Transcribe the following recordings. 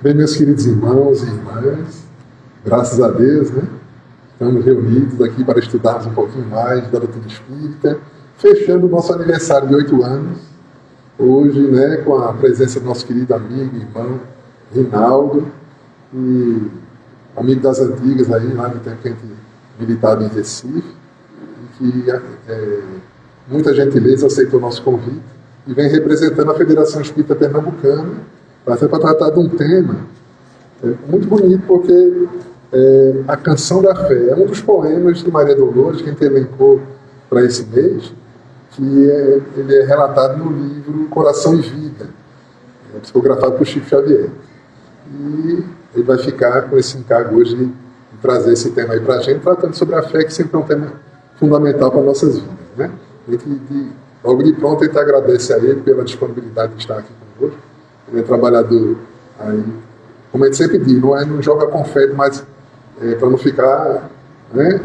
Bem, meus queridos irmãos e irmãs, graças a Deus, né? Estamos reunidos aqui para estudarmos um pouquinho mais da doutrina espírita, fechando o nosso aniversário de 8 anos, hoje, né, com a presença do nosso querido amigo e irmão Rinaldo, e amigo das antigas aí, lá no tempo que a gente militava em Recife, e que muita gentileza aceitou o nosso convite e vem representando a Federação Espírita Pernambucana para tratar de um tema muito bonito, porque a Canção da Fé é um dos poemas de Maria Dolores que a gente elencou para esse mês, que ele é relatado no livro Coração e Vida, psicografado por Chico Xavier. E ele vai ficar com esse encargo hoje de trazer esse tema aí para a gente, tratando sobre a fé, que sempre é um tema fundamental para nossas vidas, né? Logo de pronto, a gente agradece a ele pela disponibilidade de estar aqui conosco. Ele é trabalhador aí, como a gente sempre diz, não joga confete, mas para não ficar, né,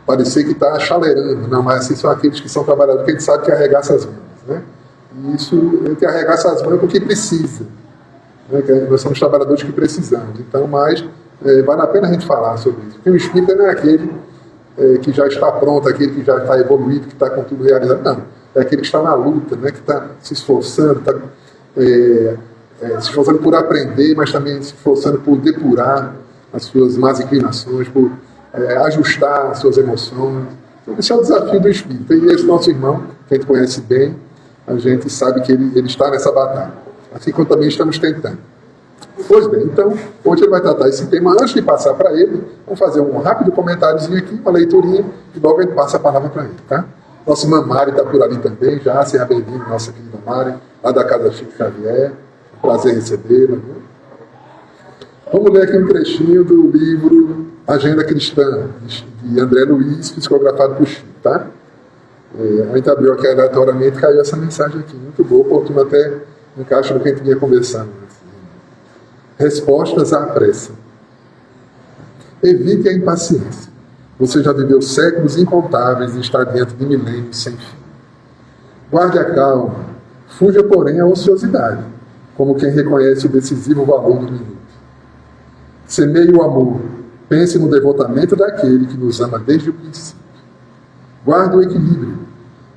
parecer que está chaleirando, não, mas assim, são aqueles que são trabalhadores que a gente sabe que arregaça as mãos, né? E isso, a gente arregaça as mãos porque precisa, né? Nós somos trabalhadores que precisamos, então, mas vale a pena a gente falar sobre isso, porque o espírita não é aquele que já está pronto, aquele que já está evoluído, que está com tudo realizado, não, é aquele que está na luta, né? Que está se esforçando, está se esforçando por aprender, mas também se esforçando por depurar as suas más inclinações, por ajustar as suas emoções. Então, esse é o desafio do espírito. E esse nosso irmão, que a gente conhece bem, a gente sabe que ele está nessa batalha, assim como também estamos tentando. Pois bem, então, hoje ele vai tratar esse tema. Antes de passar para ele, vamos fazer um rápido comentáriozinho aqui, uma leiturinha, e logo ele passa a palavra para ele, tá? Nossa irmã Mari está por ali também, já, seja bem-vindo, nossa querida Mari, lá da Casa Chico Xavier. Prazer recebê-la. Né? Vamos ler aqui um trechinho do livro Agenda Cristã, de André Luiz, psicografado por Chico, tá? A gente abriu aqui aleatoriamente e caiu essa mensagem aqui, muito boa, oportuna, até encaixa no que a gente vinha conversando. Respostas à pressa. Evite a impaciência. Você já viveu séculos incontáveis e está diante de milênios sem fim. Guarde a calma, fuja, porém, a ociosidade, como quem reconhece o decisivo valor do minuto. Semeie o amor, pense no devotamento daquele que nos ama desde o princípio. Guarde o equilíbrio.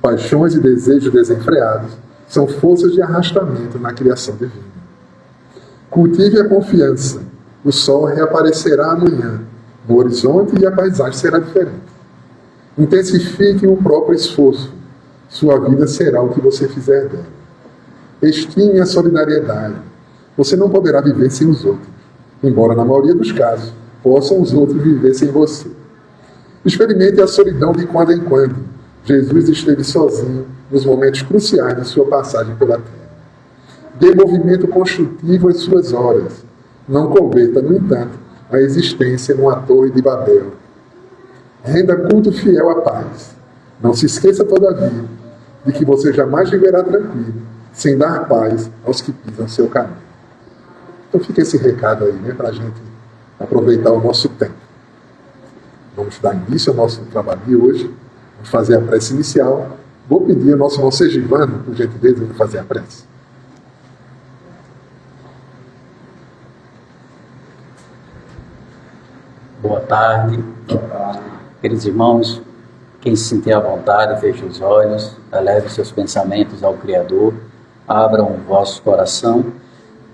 Paixões e desejos desenfreados são forças de arrastamento na criação divina. Cultive a confiança. O sol reaparecerá amanhã no horizonte e a paisagem será diferente. Intensifique o próprio esforço. Sua vida será o que você fizer dela. Estime a solidariedade. Você não poderá viver sem os outros, embora na maioria dos casos possam os outros viver sem você. Experimente a solidão de quando em quando. Jesus esteve sozinho nos momentos cruciais de sua passagem pela terra. Dê movimento construtivo às suas horas. Não converta, no entanto, a existência numa torre de Babel. Renda culto fiel à paz. Não se esqueça, todavia, de que você jamais viverá tranquilo sem dar paz aos que pisam seu caminho. Então fica esse recado aí, né, para a gente aproveitar o nosso tempo. Vamos dar início ao nosso trabalho de hoje. Vamos fazer a prece inicial. Vou pedir ao nosso irmão Sergivano, por gentileza, de fazer a prece. Boa tarde. Queridos irmãos, quem se sentir à vontade, feche os olhos, eleve seus pensamentos ao Criador, abram o vosso coração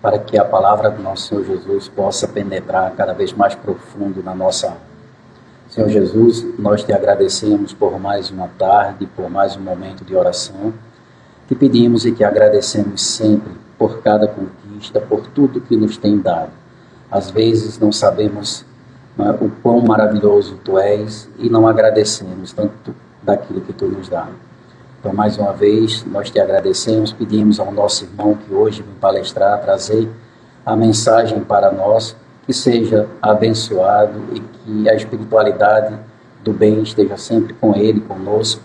para que a palavra do nosso Senhor Jesus possa penetrar cada vez mais profundo na nossa alma. Senhor Jesus, nós te agradecemos por mais uma tarde, por mais um momento de oração. Te pedimos e te agradecemos sempre por cada conquista, por tudo que nos tem dado. Às vezes não sabemos o quão maravilhoso tu és e não agradecemos tanto daquilo que tu nos dá. Então, mais uma vez, nós te agradecemos, pedimos ao nosso irmão que hoje vem palestrar, trazer a mensagem para nós, que seja abençoado e que a espiritualidade do bem esteja sempre com ele, conosco,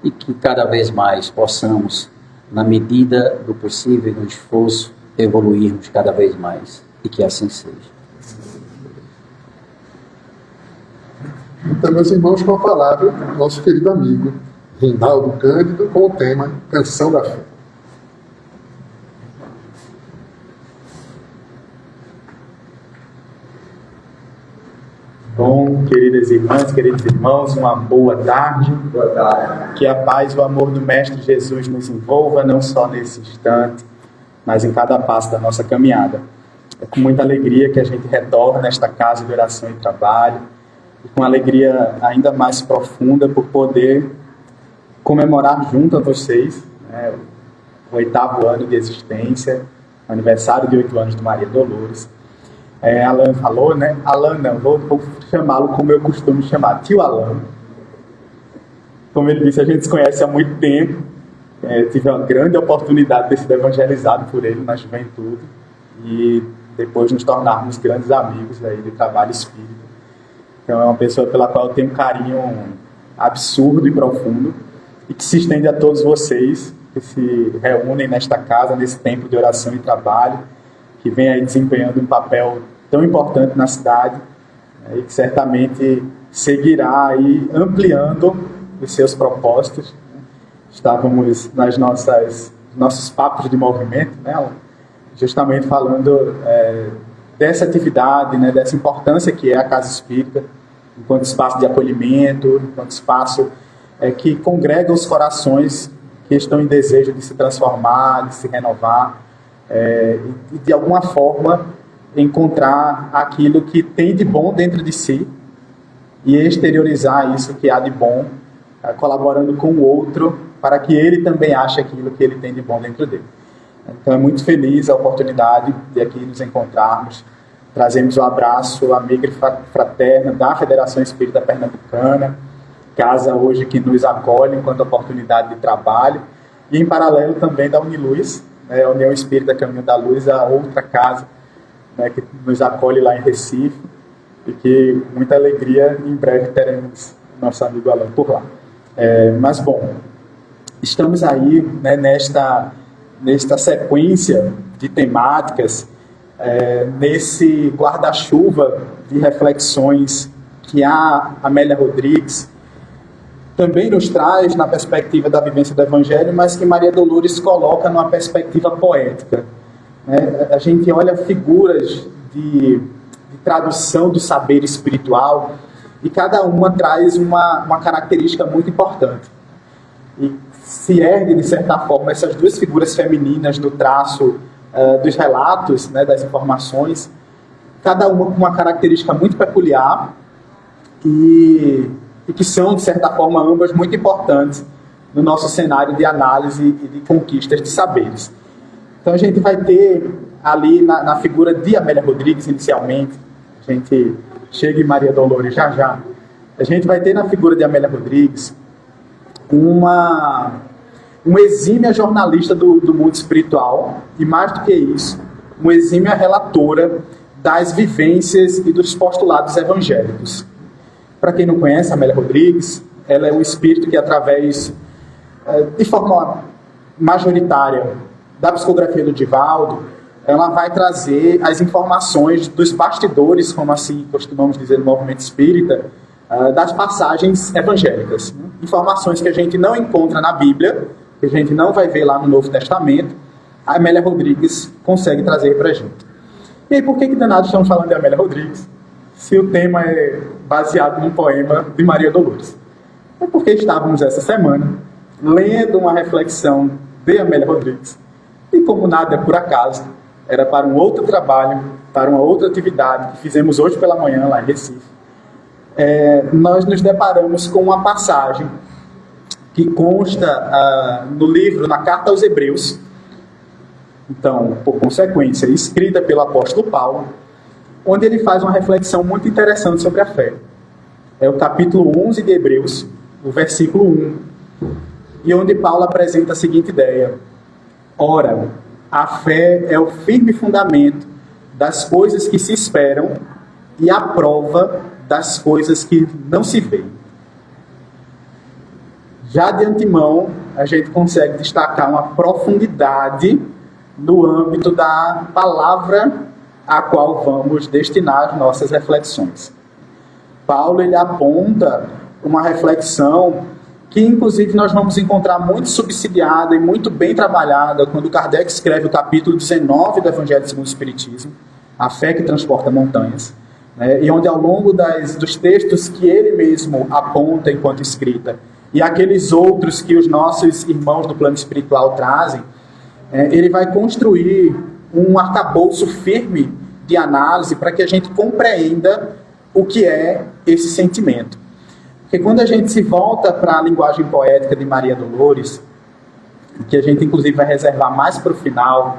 e que cada vez mais possamos, na medida do possível e no esforço, evoluirmos cada vez mais, e que assim seja. Então, meus irmãos, com a palavra, nosso querido amigo Rinaldo Cândido, com o tema Canção da Fé. Bom, queridas irmãs, queridos irmãos, uma boa tarde. Boa tarde. Que a paz e o amor do Mestre Jesus nos envolva, não só nesse instante, mas em cada passo da nossa caminhada. É com muita alegria que a gente retorna nesta casa de oração e trabalho, e com alegria ainda mais profunda por poder comemorar junto a vocês, né, o 8º ano de existência, o aniversário de 8 anos de Maria Dolores. Alan falou, né? Alan não, vou chamá-lo como eu costumo chamar, tio Alan. Como ele disse, a gente se conhece há muito tempo. Tive uma grande oportunidade de ter sido evangelizado por ele na juventude e depois nos tornarmos grandes amigos aí de trabalho espírita. Então é uma pessoa pela qual eu tenho um carinho absurdo e profundo e que se estende a todos vocês que se reúnem nesta casa, nesse tempo de oração e trabalho, que vem aí desempenhando um papel tão importante na cidade, e que certamente seguirá aí ampliando os seus propósitos. Estávamos nas nossos papos de movimento, né, justamente falando dessa atividade, né, dessa importância que é a Casa Espírita, enquanto espaço de acolhimento, enquanto espaço que congrega os corações que estão em desejo de se transformar, de se renovar, e de alguma forma encontrar aquilo que tem de bom dentro de si e exteriorizar isso que há de bom, colaborando com o outro para que ele também ache aquilo que ele tem de bom dentro dele. Então é muito feliz a oportunidade de aqui nos encontrarmos. Trazemos o abraço amigo e fraterno da Federação Espírita Pernambucana, casa hoje que nos acolhe enquanto oportunidade de trabalho, e em paralelo também da Uniluz, né, a União Espírita Caminho da Luz, a outra casa, né, que nos acolhe lá em Recife, e que muita alegria em breve teremos nosso amigo Alan por lá. Mas bom, estamos aí, né, nesta sequência de temáticas, nesse guarda-chuva de reflexões que a Amélia Rodrigues também nos traz na perspectiva da vivência do Evangelho, mas que Maria Dolores coloca numa perspectiva poética. A gente olha figuras de tradução do saber espiritual e cada uma traz uma característica muito importante. E se ergue, de certa forma, essas duas figuras femininas no traço dos relatos, né, das informações, cada uma com uma característica muito peculiar e que são, de certa forma, ambas muito importantes no nosso cenário de análise e de conquistas de saberes. Então a gente vai ter ali na figura de Amélia Rodrigues, inicialmente, a gente chega em Maria Dolores já, a gente vai ter na figura de Amélia Rodrigues uma exímia jornalista do mundo espiritual, e mais do que isso, uma exímia relatora das vivências e dos postulados evangélicos. Para quem não conhece, Amélia Rodrigues, ela é um espírito que, através, de forma majoritária, da psicografia do Divaldo, ela vai trazer as informações dos bastidores, como assim costumamos dizer no movimento espírita, das passagens evangélicas. Né? Informações que a gente não encontra na Bíblia, que a gente não vai ver lá no Novo Testamento, a Amélia Rodrigues consegue trazer para a gente. E aí, por que danado estamos falando de Amélia Rodrigues, se o tema é baseado num poema de Maria Dolores? É porque estávamos essa semana lendo uma reflexão de Amélia Rodrigues, e como nada é por acaso, era para um outro trabalho, para uma outra atividade que fizemos hoje pela manhã lá em Recife, nós nos deparamos com uma passagem que consta no livro, na Carta aos Hebreus, então, por consequência, escrita pelo apóstolo Paulo, onde ele faz uma reflexão muito interessante sobre a fé. É o capítulo 11 de Hebreus, o versículo 1, e onde Paulo apresenta a seguinte ideia: ora, a fé é o firme fundamento das coisas que se esperam e a prova das coisas que não se veem. Já de antemão, a gente consegue destacar uma profundidade no âmbito da palavra a qual vamos destinar as nossas reflexões. Paulo, ele aponta uma reflexão que, inclusive, nós vamos encontrar muito subsidiada e muito bem trabalhada quando Kardec escreve o capítulo 19 do Evangelho segundo o Espiritismo, A Fé que Transporta Montanhas, né? E onde ao longo dos textos que ele mesmo aponta enquanto escrita, e aqueles outros que os nossos irmãos do plano espiritual trazem, ele vai construir um arcabouço firme de análise para que a gente compreenda o que é esse sentimento. Porque quando a gente se volta para a linguagem poética de Maria Dolores, que a gente inclusive vai reservar mais para o final,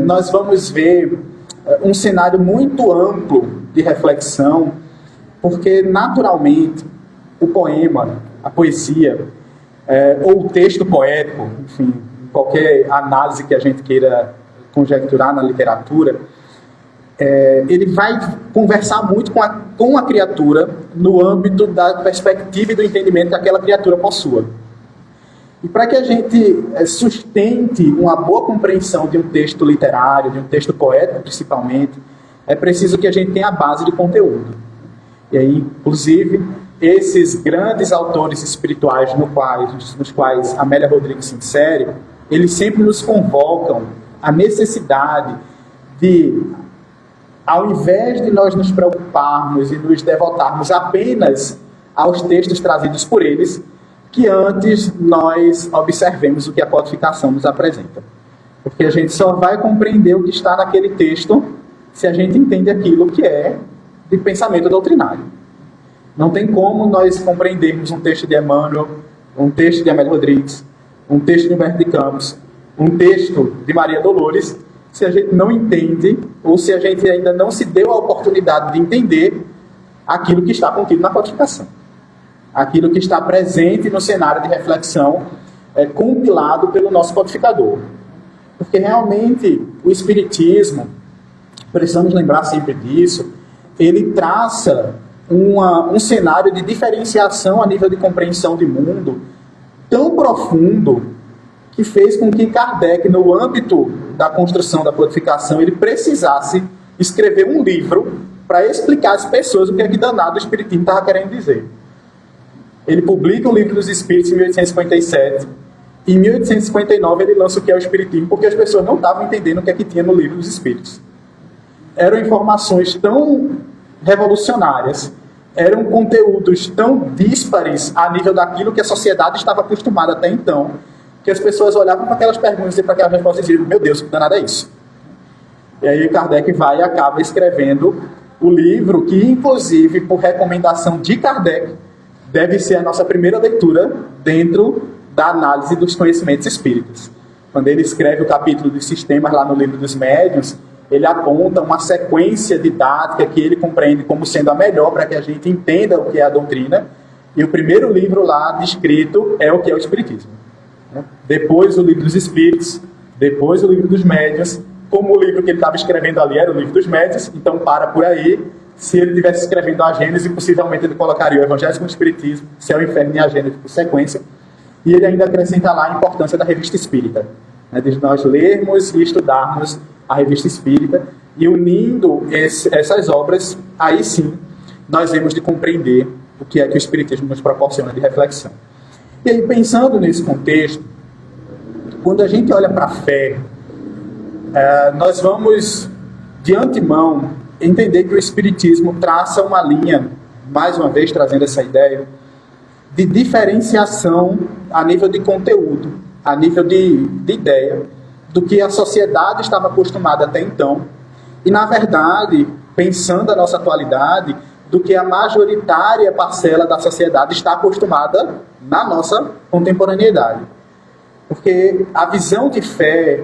nós vamos ver um cenário muito amplo de reflexão, porque naturalmente o poema, a poesia, ou o texto poético, enfim, qualquer análise que a gente queira conjecturar na literatura, ele vai conversar muito com a criatura no âmbito da perspectiva e do entendimento que aquela criatura possua. E para que a gente sustente uma boa compreensão de um texto literário, de um texto poético principalmente, é preciso que a gente tenha a base de conteúdo. E aí, inclusive, esses grandes autores espirituais nos quais Amélia Rodrigues se insere, eles sempre nos convocam à necessidade de, ao invés de nós nos preocuparmos e nos devotarmos apenas aos textos trazidos por eles, que antes nós observemos o que a codificação nos apresenta. Porque a gente só vai compreender o que está naquele texto se a gente entende aquilo que é de pensamento doutrinário. Não tem como nós compreendermos um texto de Emmanuel, um texto de Amélia Rodrigues, um texto de Humberto de Campos, um texto de Maria Dolores, se a gente não entende, ou se a gente ainda não se deu a oportunidade de entender aquilo que está contido na codificação. Aquilo que está presente no cenário de reflexão compilado pelo nosso codificador. Porque realmente o Espiritismo, precisamos lembrar sempre disso, ele traça um cenário de diferenciação a nível de compreensão de mundo tão profundo que fez com que Kardec, no âmbito da construção da codificação, ele precisasse escrever um livro para explicar às pessoas o que é que danado o Espiritismo estava querendo dizer. Ele publica o Livro dos Espíritos em 1857. E em 1859 ele lança o que é o Espiritismo, porque as pessoas não estavam entendendo o que é que tinha no Livro dos Espíritos. Eram informações tão revolucionárias, eram conteúdos tão díspares a nível daquilo que a sociedade estava acostumada até então, que as pessoas olhavam para aquelas perguntas e para aquelas respostas e diziam: meu Deus, que danada é isso? E aí Kardec vai e acaba escrevendo o livro que, inclusive, por recomendação de Kardec, deve ser a nossa primeira leitura dentro da análise dos conhecimentos espíritas. Quando ele escreve o capítulo dos sistemas lá no Livro dos Médiuns, ele aponta uma sequência didática que ele compreende como sendo a melhor para que a gente entenda o que é a doutrina. E o primeiro livro lá descrito é o que é o Espiritismo. Depois o Livro dos Espíritos, depois o Livro dos Médiuns. Como o livro que ele estava escrevendo ali era o Livro dos Médiuns, então para por aí. Se ele estivesse escrevendo a Gênese, possivelmente ele colocaria o Evangelho com o Espiritismo, Céu e Inferno e a Gênese por sequência. E ele ainda acrescenta lá a importância da Revista Espírita, né, de nós lermos e estudarmos a Revista Espírita, e unindo essas obras, aí sim, nós vemos de compreender o que é que o Espiritismo nos proporciona de reflexão. E aí, pensando nesse contexto, quando a gente olha para a fé, nós vamos, de antemão, entender que o Espiritismo traça uma linha, mais uma vez trazendo essa ideia, de diferenciação a nível de conteúdo, a nível de ideia, do que a sociedade estava acostumada até então, e na verdade, pensando a nossa atualidade, do que a majoritária parcela da sociedade está acostumada na nossa contemporaneidade. Porque a visão de fé,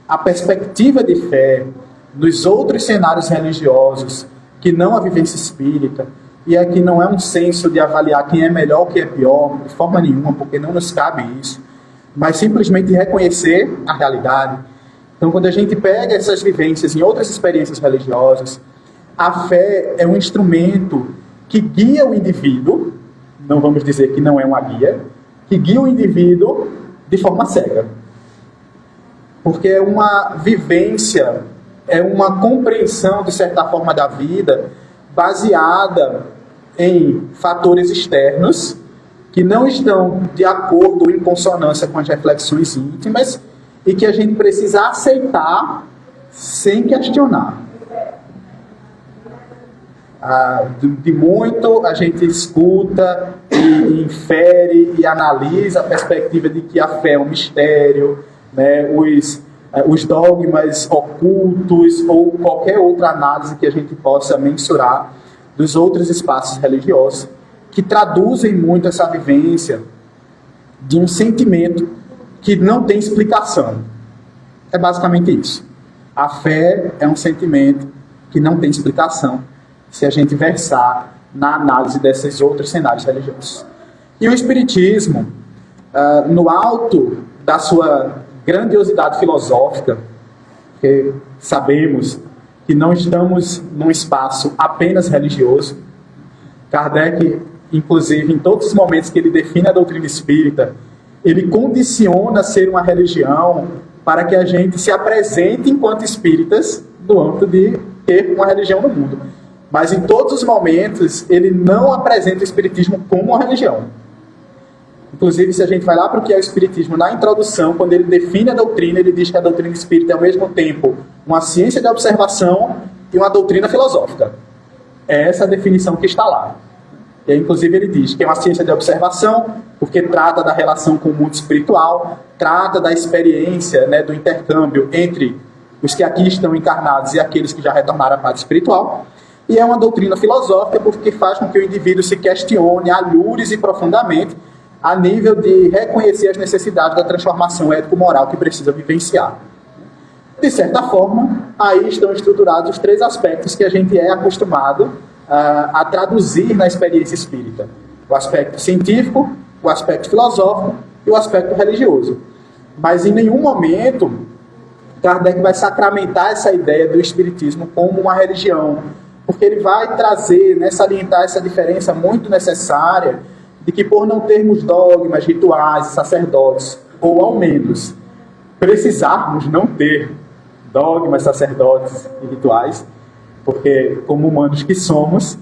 a perspectiva de fé, nos outros cenários religiosos, que não a vivência espírita, e aqui não é um senso de avaliar quem é melhor ou quem é pior, de forma nenhuma, porque não nos cabe isso, mas simplesmente reconhecer a realidade. Então, quando a gente pega essas vivências em outras experiências religiosas, a fé é um instrumento que guia o indivíduo, não vamos dizer que não é uma guia, que guia o indivíduo de forma cega. Porque é uma vivência, é uma compreensão, de certa forma, da vida, baseada em fatores externos, que não estão de acordo ou em consonância com as reflexões íntimas, e que a gente precisa aceitar sem questionar. De muito a gente escuta e infere e analisa a perspectiva de que a fé é um mistério, né? Os dogmas ocultos ou qualquer outra análise que a gente possa mensurar dos outros espaços religiosos que traduzem muito essa vivência de um sentimento que não tem explicação. É basicamente isso. A fé é um sentimento que não tem explicação se a gente versar na análise desses outros cenários religiosos. E o Espiritismo, no alto da sua grandiosidade filosófica, porque sabemos que não estamos num espaço apenas religioso. Kardec, inclusive, em todos os momentos que ele define a doutrina espírita, ele condiciona ser uma religião para que a gente se apresente enquanto espíritas no âmbito de ter uma religião no mundo. Mas em todos os momentos, ele não apresenta o espiritismo como uma religião. Inclusive, se a gente vai lá para o que é o espiritismo, na introdução, quando ele define a doutrina, ele diz que a doutrina espírita é ao mesmo tempo uma ciência de observação e uma doutrina filosófica. É essa a definição que está lá. E aí, inclusive, ele diz que é uma ciência de observação, porque trata da relação com o mundo espiritual, trata da experiência, né, do intercâmbio entre os que aqui estão encarnados e aqueles que já retornaram à pátria espiritual. E é uma doutrina filosófica porque faz com que o indivíduo se questione alhures e profundamente a nível de reconhecer as necessidades da transformação ético-moral que precisa vivenciar. De certa forma, aí estão estruturados os três aspectos que a gente é acostumado a traduzir na experiência espírita. O aspecto científico, o aspecto filosófico e o aspecto religioso. Mas em nenhum momento Kardec vai sacramentar essa ideia do espiritismo como uma religião, porque ele vai trazer, né, salientar essa diferença muito necessária de que por não termos dogmas, rituais, sacerdotes, ou ao menos precisarmos não ter dogmas, sacerdotes e rituais, porque como humanos que somos,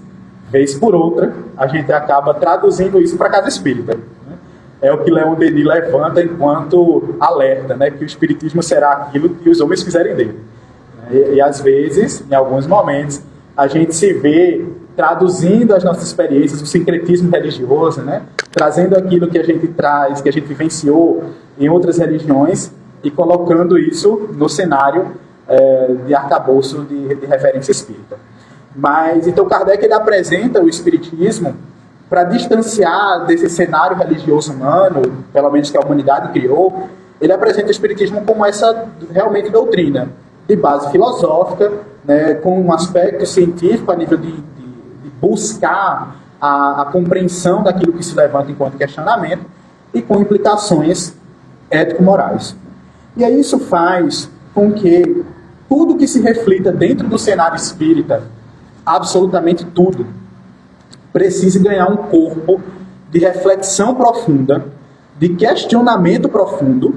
vez por outra, a gente acaba traduzindo isso para a casa espírita. Né? É o que Leon Denis levanta enquanto alerta, né, que o espiritismo será aquilo que os homens fizerem dele. E às vezes, em alguns momentos, a gente se vê traduzindo as nossas experiências, o sincretismo religioso, né? Trazendo aquilo que a gente traz, que a gente vivenciou em outras religiões e colocando isso no cenário de arcabouço de referência espírita. Mas, então, Kardec ele apresenta o espiritismo para distanciar desse cenário religioso humano, pelo menos que a humanidade criou. Ele apresenta o espiritismo como essa realmente doutrina de base filosófica, né, com um aspecto científico a nível de buscar a compreensão daquilo que se levanta enquanto questionamento e com implicações ético-morais. E aí isso faz com que tudo que se reflita dentro do cenário espírita, absolutamente tudo, precise ganhar um corpo de reflexão profunda, de questionamento profundo,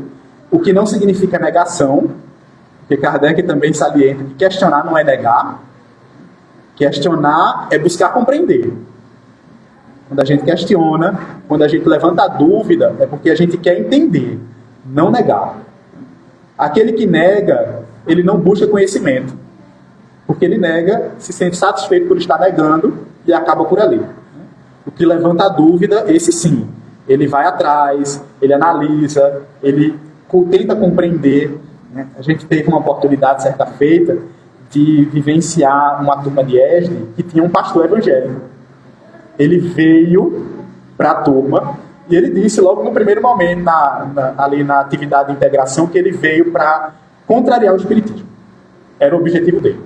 o que não significa negação, porque Kardec também salienta que questionar não é negar. Questionar é buscar compreender. Quando a gente questiona, quando a gente levanta a dúvida, é porque a gente quer entender, não negar. Aquele que nega, ele não busca conhecimento. Porque ele nega, se sente satisfeito por estar negando e acaba por ali. O que levanta a dúvida, esse sim. Ele vai atrás, ele analisa, ele tenta compreender. A gente teve uma oportunidade, certa feita, de vivenciar uma turma de ESD que tinha um pastor evangélico. Ele veio para a turma e ele disse logo no primeiro momento, ali na atividade de integração, que ele veio para contrariar o espiritismo. Era o objetivo dele.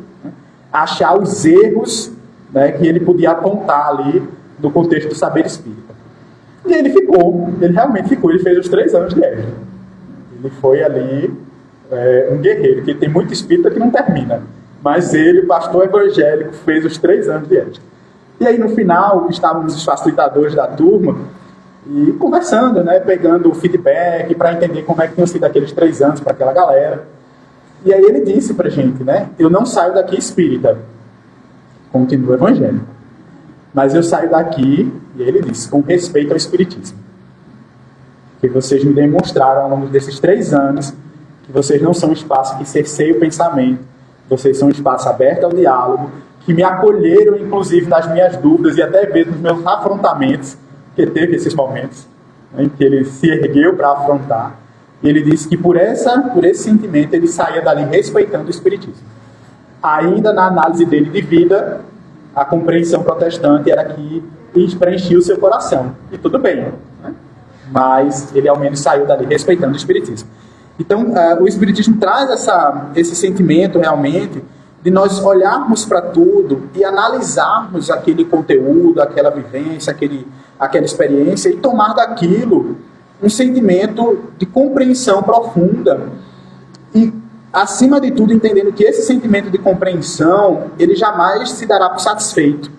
Achar os erros, né, que ele podia apontar ali no contexto do saber espírita. E ele realmente ficou, ele fez os 3 anos de ESD. Ele foi ali um guerreiro, que tem muito espírita que não termina. Mas ele, pastor evangélico, fez os 3 anos de ESD. E aí, no final, estávamos os facilitadores da turma e conversando, né, pegando o feedback para entender como é que tinham sido aqueles 3 anos para aquela galera. E aí ele disse pra gente, né, eu não saio daqui espírita, continuo evangélico. Mas eu saio daqui, e ele disse, com respeito ao espiritismo. Que vocês me demonstraram ao longo desses 3 anos que vocês não são um espaço que cerceia o pensamento, vocês são um espaço aberto ao diálogo, que me acolheram, inclusive, nas minhas dúvidas e até mesmo nos meus afrontamentos, que teve esses momentos, né, em que ele se ergueu para afrontar. E ele disse que por esse sentimento ele saía dali respeitando o Espiritismo. Ainda na análise dele de vida, a compreensão protestante era que preenchia o seu coração. E tudo bem, né? Mas ele ao menos saiu dali respeitando o Espiritismo. Então, o Espiritismo traz esse sentimento realmente de nós olharmos para tudo e analisarmos aquele conteúdo, aquela vivência, aquela experiência e tomar daquilo um sentimento de compreensão profunda e, acima de tudo, entendendo que esse sentimento de compreensão, ele jamais se dará por satisfeito.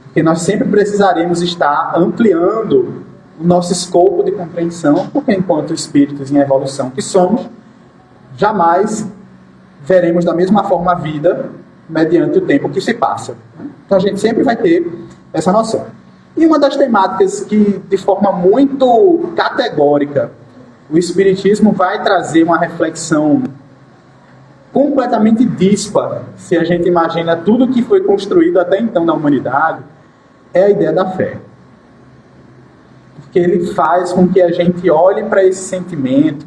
Porque nós sempre precisaremos estar ampliando o nosso escopo de compreensão, porque enquanto espíritos em evolução que somos, jamais veremos da mesma forma a vida mediante o tempo que se passa. Então a gente sempre vai ter essa noção. E uma das temáticas que, de forma muito categórica, o Espiritismo vai trazer uma reflexão completamente díspara, se a gente imagina tudo que foi construído até então na humanidade, é a ideia da fé. Porque ele faz com que a gente olhe para esse sentimento,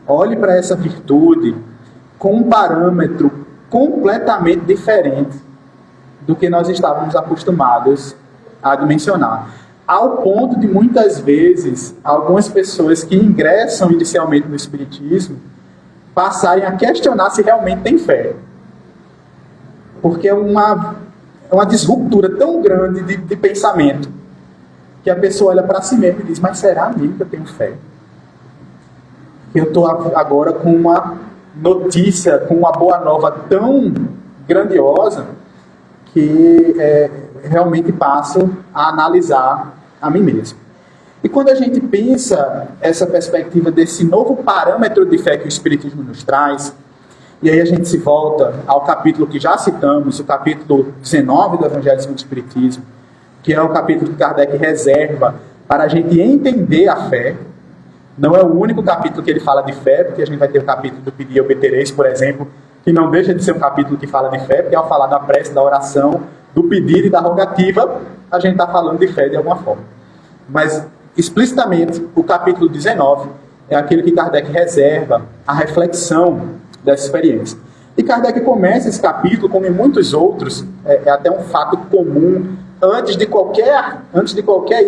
olhe para essa virtude, com um parâmetro completamente diferente do que nós estávamos acostumados a dimensionar. Ao ponto de, muitas vezes, algumas pessoas que ingressam inicialmente no Espiritismo passarem a questionar se realmente tem fé. Porque é uma disruptura tão grande de pensamento que a pessoa olha para si mesma e diz, mas será mesmo que eu tenho fé? Eu estou agora com uma notícia, com uma boa nova tão grandiosa que realmente passo a analisar a mim mesmo. E quando a gente pensa essa perspectiva desse novo parâmetro de fé que o Espiritismo nos traz, e aí a gente se volta ao capítulo que já citamos, o capítulo 19 do Evangelho segundo o Espiritismo, que é o capítulo que Kardec reserva para a gente entender a fé. Não é o único capítulo que ele fala de fé, porque a gente vai ter o capítulo do Pedir e Obtereis, por exemplo, que não deixa de ser um capítulo que fala de fé, porque ao falar da prece, da oração, do pedir e da rogativa, a gente está falando de fé de alguma forma. Mas, explicitamente, o capítulo 19 é aquele que Kardec reserva a reflexão dessa experiência. E Kardec começa esse capítulo, como em muitos outros, é até um fato comum, antes de qualquer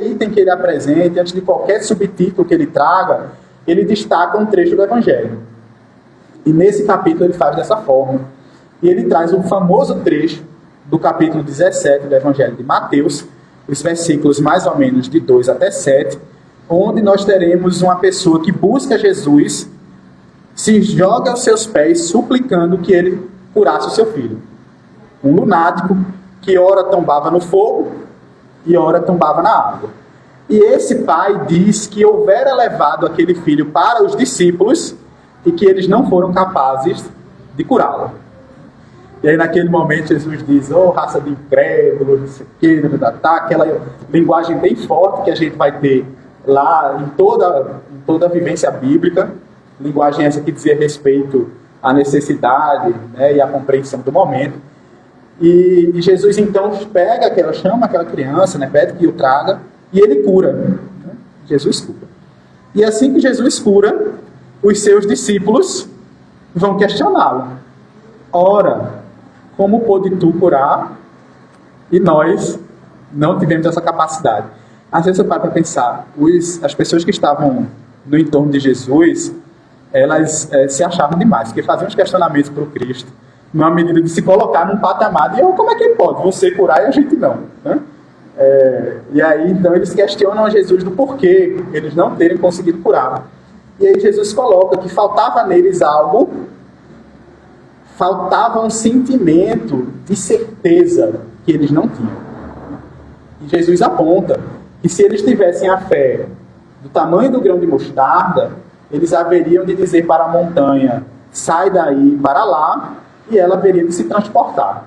item que ele apresente, antes de qualquer subtítulo que ele traga, ele destaca um trecho do Evangelho. E nesse capítulo ele faz dessa forma. E ele traz um famoso trecho do capítulo 17 do Evangelho de Mateus, os versículos mais ou menos de 2 até 7, onde nós teremos uma pessoa que busca Jesus, se joga aos seus pés, suplicando que ele curasse o seu filho. Um lunático que ora tombava no fogo e ora tombava na água. E esse pai diz que houvera levado aquele filho para os discípulos e que eles não foram capazes de curá-lo. E aí naquele momento Jesus diz, raça de incrédulos, não sei o que, aquela linguagem bem forte que a gente vai ter lá em toda a vivência bíblica, linguagem essa que dizia respeito à necessidade, né, e à compreensão do momento. E Jesus então chama aquela criança, né, pede que o traga, e ele cura. Né? Jesus cura. E assim que Jesus cura, os seus discípulos vão questioná-lo. Ora, como pôde tu curar e nós não tivemos essa capacidade? Às vezes eu paro para pensar, as pessoas que estavam no entorno de Jesus, elas se achavam demais, porque faziam os questionamentos para o Cristo, numa medida de se colocar num patamar de como é que pode você curar e a gente não, né? E aí então eles questionam a Jesus do porquê eles não terem conseguido curar. E aí Jesus coloca que faltava neles algo, faltava um sentimento de certeza que eles não tinham. E Jesus aponta que se eles tivessem a fé do tamanho do grão de mostarda, eles haveriam de dizer para a montanha, sai daí para lá, e ela haveria de se transportar.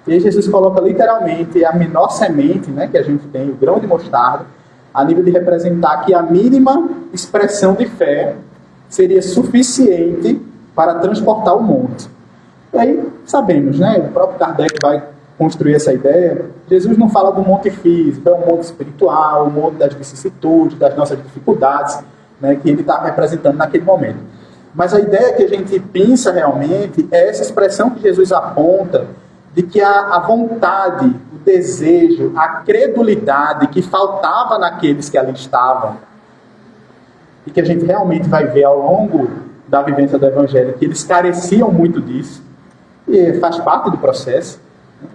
E aí Jesus coloca literalmente a menor semente, né, que a gente tem, o grão de mostarda, a nível de representar que a mínima expressão de fé seria suficiente para transportar o monte. E aí sabemos, né? O próprio Kardec vai construir essa ideia. Jesus não fala do monte físico, é um monte espiritual, um monte das vicissitudes, das nossas dificuldades, né, que ele está representando naquele momento. Mas a ideia que a gente pensa realmente é essa expressão que Jesus aponta de que a vontade, o desejo, a credulidade que faltava naqueles que ali estavam, e que a gente realmente vai ver ao longo da vivência do Evangelho, que eles careciam muito disso, e faz parte do processo.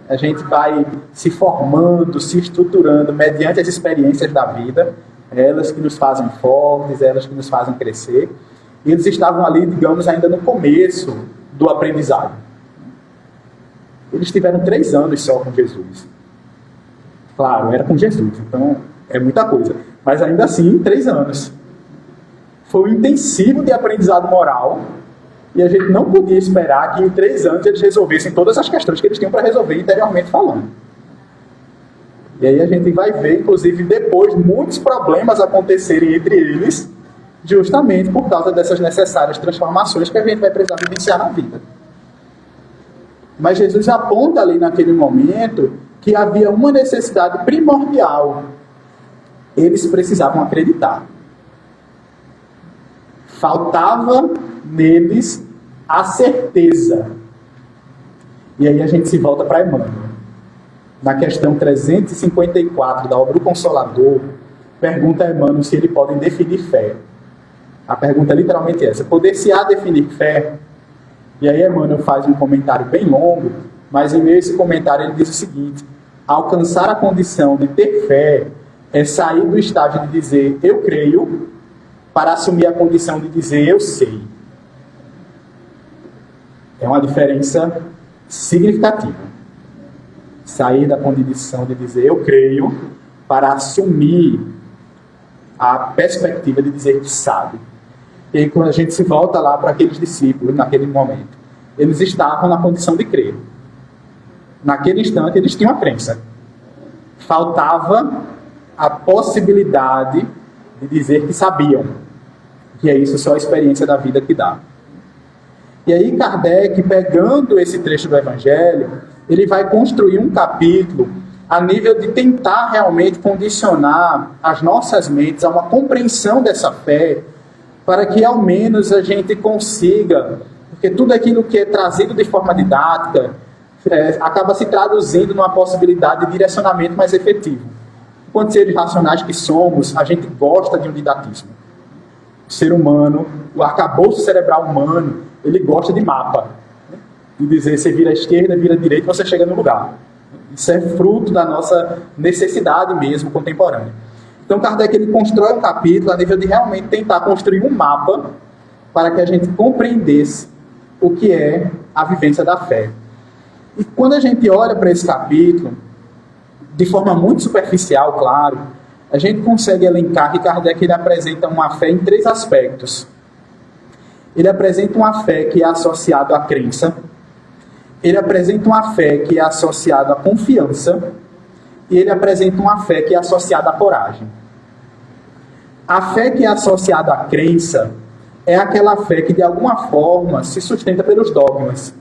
A gente vai se formando, se estruturando mediante as experiências da vida, elas que nos fazem fortes, elas que nos fazem crescer. E eles estavam ali, digamos, ainda no começo do aprendizado. Eles tiveram 3 anos só com Jesus. Claro, era com Jesus, então é muita coisa. Mas ainda assim, 3 anos. Foi um intensivo de aprendizado moral. E a gente não podia esperar que em 3 anos eles resolvessem todas as questões que eles tinham para resolver interiormente falando. E aí a gente vai ver, inclusive, depois, muitos problemas acontecerem entre eles, justamente por causa dessas necessárias transformações que a gente vai precisar vivenciar na vida. Mas Jesus aponta ali naquele momento que havia uma necessidade primordial. Eles precisavam acreditar. Faltava neles a certeza. E aí a gente se volta para Emmanuel. Na questão 354 da obra O Consolador, pergunta a Emmanuel se ele pode definir fé. A pergunta é literalmente essa: poder-se-á definir fé? E aí Emmanuel faz um comentário bem longo, mas em meio a esse comentário ele diz o seguinte: alcançar a condição de ter fé é sair do estágio de dizer eu creio para assumir a condição de dizer eu sei. É uma diferença significativa. Sair da condição de dizer eu creio para assumir a perspectiva de dizer que sabe. E aí, quando a gente se volta lá para aqueles discípulos, naquele momento, eles estavam na condição de crer. Naquele instante, eles tinham a crença. Faltava a possibilidade de dizer que sabiam. Que é isso, só a experiência da vida que dá. E aí Kardec, pegando esse trecho do Evangelho, ele vai construir um capítulo a nível de tentar realmente condicionar as nossas mentes a uma compreensão dessa fé, para que ao menos a gente consiga, porque tudo aquilo que é trazido de forma didática acaba se traduzindo numa possibilidade de direcionamento mais efetivo. Enquanto seres racionais que somos, a gente gosta de um didatismo. O ser humano, o arcabouço cerebral humano, ele gosta de mapa. De dizer, você vira à esquerda, vira à direita, você chega no lugar. Isso é fruto da nossa necessidade mesmo contemporânea. Então Kardec ele constrói um capítulo a nível de realmente tentar construir um mapa para que a gente compreendesse o que é a vivência da fé. E quando a gente olha para esse capítulo, de forma muito superficial, claro, a gente consegue elencar que Kardec ele apresenta uma fé em 3 aspectos. Ele apresenta uma fé que é associada à crença, ele apresenta uma fé que é associada à confiança, e ele apresenta uma fé que é associada à coragem. A fé que é associada à crença é aquela fé que de alguma forma se sustenta pelos dogmas.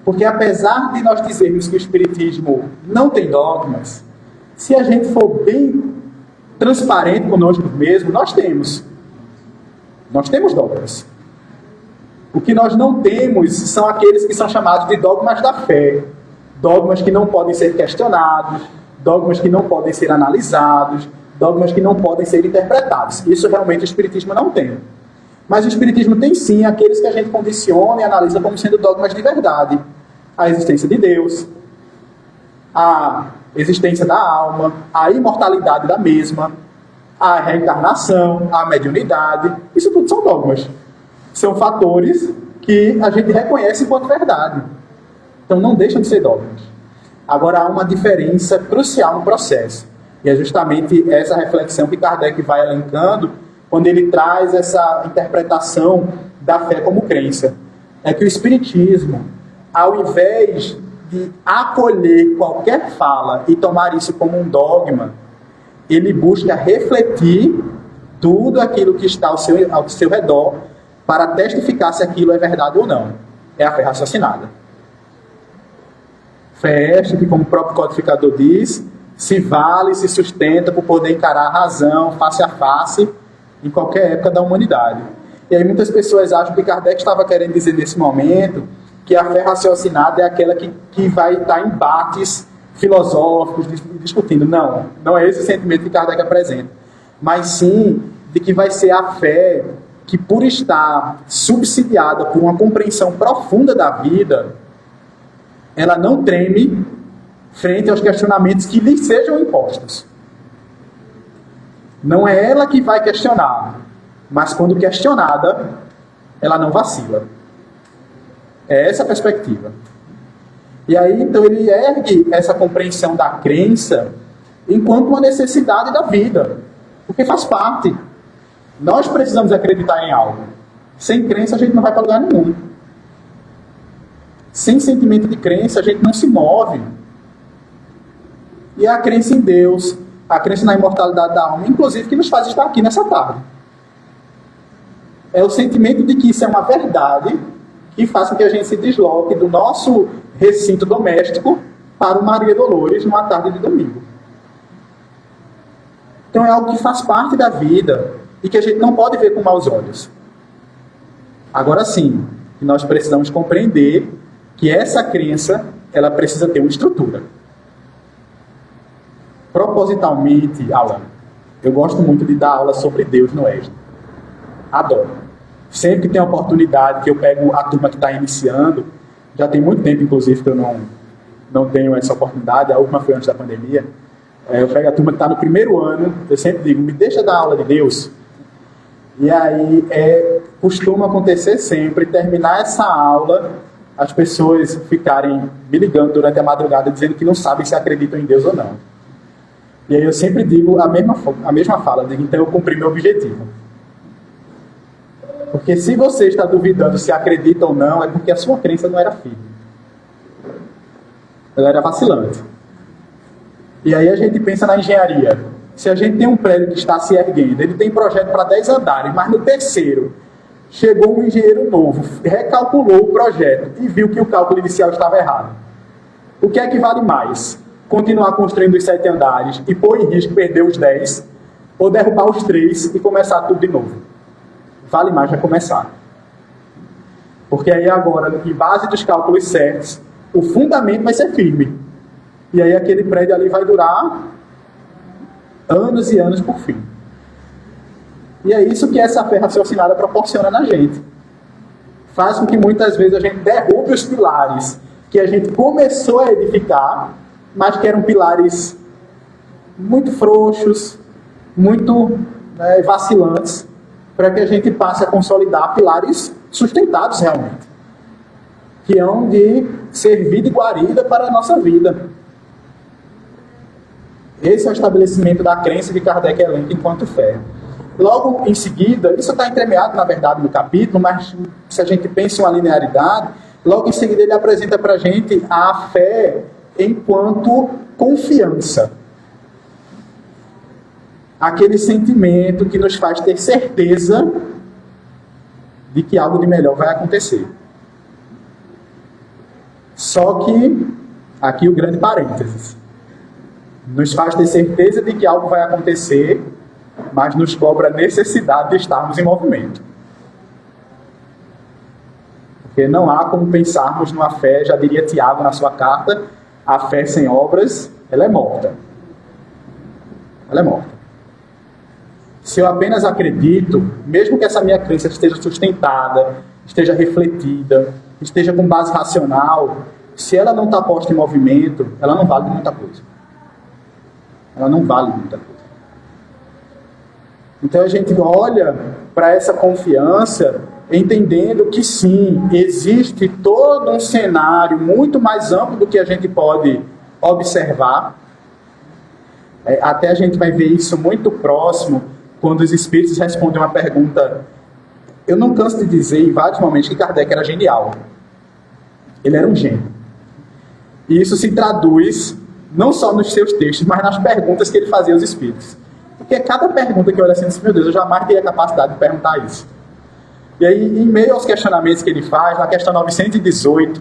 Porque apesar de nós dizermos que o Espiritismo não tem dogmas, se a gente for bem transparente conosco mesmo, nós temos dogmas. O que nós não temos são aqueles que são chamados de dogmas da fé. Dogmas que não podem ser questionados, dogmas que não podem ser analisados, dogmas que não podem ser interpretados. Isso realmente o Espiritismo não tem. Mas o Espiritismo tem sim aqueles que a gente condiciona e analisa como sendo dogmas de verdade. A existência de Deus, a existência da alma, a imortalidade da mesma, a reencarnação, a mediunidade. Isso tudo são dogmas. São fatores que a gente reconhece enquanto verdade. Então não deixam de ser dogmas. Agora há uma diferença crucial no processo. E é justamente essa reflexão que Kardec vai elencando quando ele traz essa interpretação da fé como crença. É que o Espiritismo, ao invés de acolher qualquer fala e tomar isso como um dogma, ele busca refletir tudo aquilo que está ao seu redor para testificar se aquilo é verdade ou não. É a fé raciocinada. Fé esta que, como o próprio codificador diz, se vale, se sustenta por poder encarar a razão face a face em qualquer época da humanidade. E aí muitas pessoas acham que Kardec estava querendo dizer nesse momento que a fé raciocinada é aquela que vai estar em embates filosóficos, discutindo. Não, não é esse o sentimento que Kardec apresenta. Mas sim de que vai ser a fé que, por estar subsidiada por uma compreensão profunda da vida, ela não treme frente aos questionamentos que lhe sejam impostos. Não é ela que vai questionar, mas quando questionada, ela não vacila. É essa a perspectiva. E aí, então, ele ergue essa compreensão da crença enquanto uma necessidade da vida, porque faz parte. Nós precisamos acreditar em algo. Sem crença, a gente não vai para lugar nenhum. Sem sentimento de crença, a gente não se move. E a crença em Deus, a crença na imortalidade da alma, inclusive, que nos faz estar aqui nessa tarde. É o sentimento de que isso é uma verdade que faz com que a gente se desloque do nosso recinto doméstico para o Maria Dolores numa tarde de domingo. Então é algo que faz parte da vida e que a gente não pode ver com maus olhos. Agora sim, nós precisamos compreender que essa crença, ela precisa ter uma estrutura. Propositalmente, Alan, eu gosto muito de dar aula sobre Deus no ESD. Adoro. Sempre que tem oportunidade, que eu pego a turma que está iniciando, já tem muito tempo, inclusive, que eu não tenho essa oportunidade, a última foi antes da pandemia, eu pego a turma que está no primeiro ano, eu sempre digo, me deixa dar aula de Deus. E aí, costuma acontecer sempre, terminar essa aula, as pessoas ficarem me ligando durante a madrugada, dizendo que não sabem se acreditam em Deus ou não. E aí eu sempre digo a mesma fala, digo, então eu cumpri meu objetivo. Porque se você está duvidando se acredita ou não, é porque a sua crença não era firme. Ela era vacilante. E aí a gente pensa na engenharia. Se a gente tem um prédio que está se erguendo, ele tem projeto para 10 andares, mas no terceiro chegou um engenheiro novo, recalculou o projeto e viu que o cálculo inicial estava errado. O que é que vale mais? Continuar construindo os 7 andares e pôr em risco perder os 10, ou derrubar os 3 e começar tudo de novo? Vale mais já começar. Porque aí agora, em base dos cálculos certos, o fundamento vai ser firme. E aí aquele prédio ali vai durar anos e anos por fim. E é isso que essa fé raciocinada proporciona na gente. Faz com que muitas vezes a gente derrube os pilares que a gente começou a edificar, mas que eram pilares muito frouxos, muito vacilantes, para que a gente passe a consolidar pilares sustentados realmente, que hão de servir de guarida para a nossa vida. Esse é o estabelecimento da crença de Kardec elenca enquanto fé. Logo em seguida, isso está entremeado, na verdade, no capítulo, mas se a gente pensa em uma linearidade, logo em seguida ele apresenta para a gente a fé enquanto confiança. Aquele sentimento que nos faz ter certeza de que algo de melhor vai acontecer. Só que, aqui o grande parênteses, nos faz ter certeza de que algo vai acontecer, mas nos cobra a necessidade de estarmos em movimento. Porque não há como pensarmos numa fé, já diria Tiago na sua carta, a fé sem obras, ela é morta. Ela é morta. Se eu apenas acredito, mesmo que essa minha crença esteja sustentada, esteja refletida, esteja com base racional, se ela não está posta em movimento, ela não vale muita coisa. Ela não vale muita coisa. Então a gente olha para essa confiança entendendo que sim, existe todo um cenário muito mais amplo do que a gente pode observar. Até a gente vai ver isso muito próximo quando os espíritos respondem uma pergunta. Eu não canso de dizer em vários momentos que Kardec era genial. Ele era um gênio. E isso se traduz não só nos seus textos, mas nas perguntas que ele fazia aos espíritos. Porque cada pergunta que eu olho assim, meu Deus, eu jamais teria a capacidade de perguntar isso. E aí, em meio aos questionamentos que ele faz, na questão 918,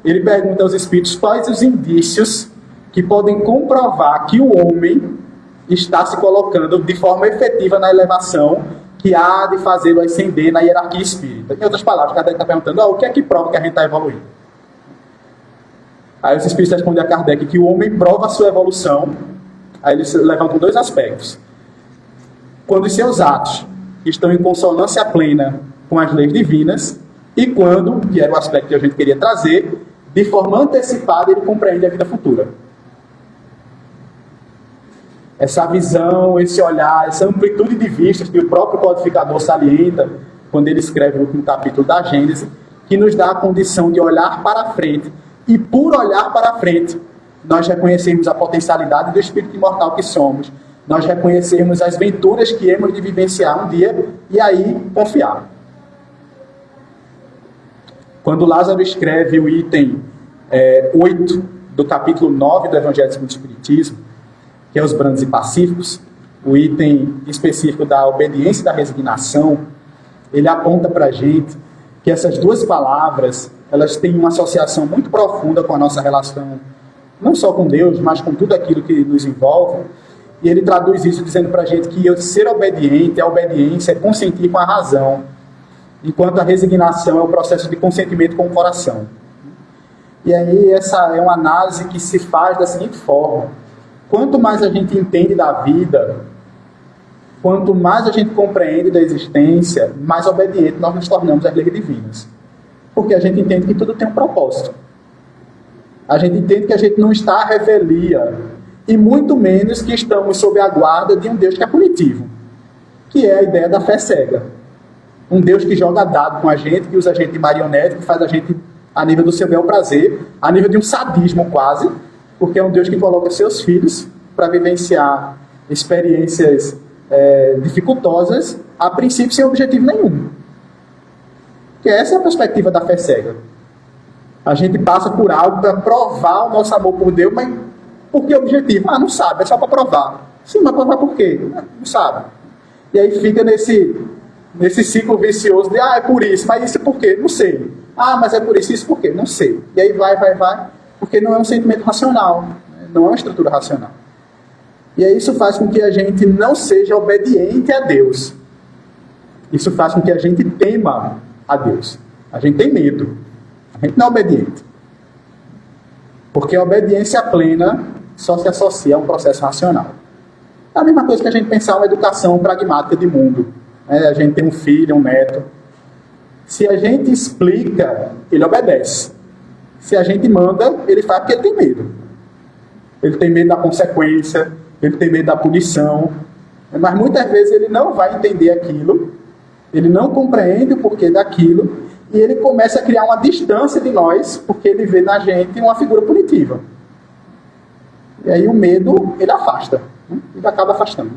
ele pergunta aos espíritos quais os indícios que podem comprovar que o homem está se colocando de forma efetiva na elevação que há de fazê-lo ascender na hierarquia espírita. Em outras palavras, Kardec está perguntando, o que é que prova que a gente está evoluindo? Aí os espíritos respondem a Kardec que o homem prova a sua evolução. Aí eles levantam dois aspectos. Quando os seus atos estão em consonância plena com as leis divinas, e quando, que era o aspecto que a gente queria trazer, de forma antecipada ele compreende a vida futura. Essa visão, esse olhar, essa amplitude de vistas que o próprio codificador salienta quando ele escreve o último capítulo da Gênesis, que nos dá a condição de olhar para frente, e por olhar para frente, nós reconhecemos a potencialidade do espírito imortal que somos, nós reconhecemos as venturas que hemos de vivenciar um dia, e aí confiar. Quando Lázaro escreve o item 8 do capítulo 9 do Evangelho segundo o Espiritismo, que é os brandos e pacíficos, o item específico da obediência e da resignação, ele aponta para a gente que essas duas palavras, elas têm uma associação muito profunda com a nossa relação, não só com Deus, mas com tudo aquilo que nos envolve, e ele traduz isso dizendo para a gente que ser obediente, a obediência é consentir com a razão, enquanto a resignação é o processo de consentimento com o coração. E aí essa é uma análise que se faz da seguinte forma: quanto mais a gente entende da vida, quanto mais a gente compreende da existência, mais obediente nós nos tornamos às leis divinas. Porque a gente entende que tudo tem um propósito. A gente entende que a gente não está à revelia, e muito menos que estamos sob a guarda de um Deus que é punitivo, que é a ideia da fé cega. Um Deus que joga dado com a gente, que usa a gente de marionete, que faz a gente a nível do seu bel prazer, a nível de um sadismo quase, porque é um Deus que coloca seus filhos para vivenciar experiências dificultosas, a princípio sem objetivo nenhum. Porque essa é a perspectiva da fé cega. A gente passa por algo para provar o nosso amor por Deus, mas por que objetivo? Não sabe, é só para provar. Sim, mas provar por quê? Não sabe. E aí fica nesse ciclo vicioso de, é por isso, mas isso por quê? Não sei. Mas é por isso por quê? Não sei. E aí vai, porque não é um sentimento racional, não é uma estrutura racional. E aí isso faz com que a gente não seja obediente a Deus. Isso faz com que a gente tema a Deus. A gente tem medo. A gente não é obediente. Porque a obediência plena só se associa a um processo racional. É a mesma coisa que a gente pensar uma educação pragmática de mundo. A gente tem um filho, um neto. Se a gente explica, ele obedece. Se a gente manda, ele faz porque ele tem medo. Ele tem medo da consequência, ele tem medo da punição. Mas muitas vezes ele não vai entender aquilo, ele não compreende o porquê daquilo, e ele começa a criar uma distância de nós, porque ele vê na gente uma figura punitiva. E aí o medo, ele afasta. Ele acaba afastando.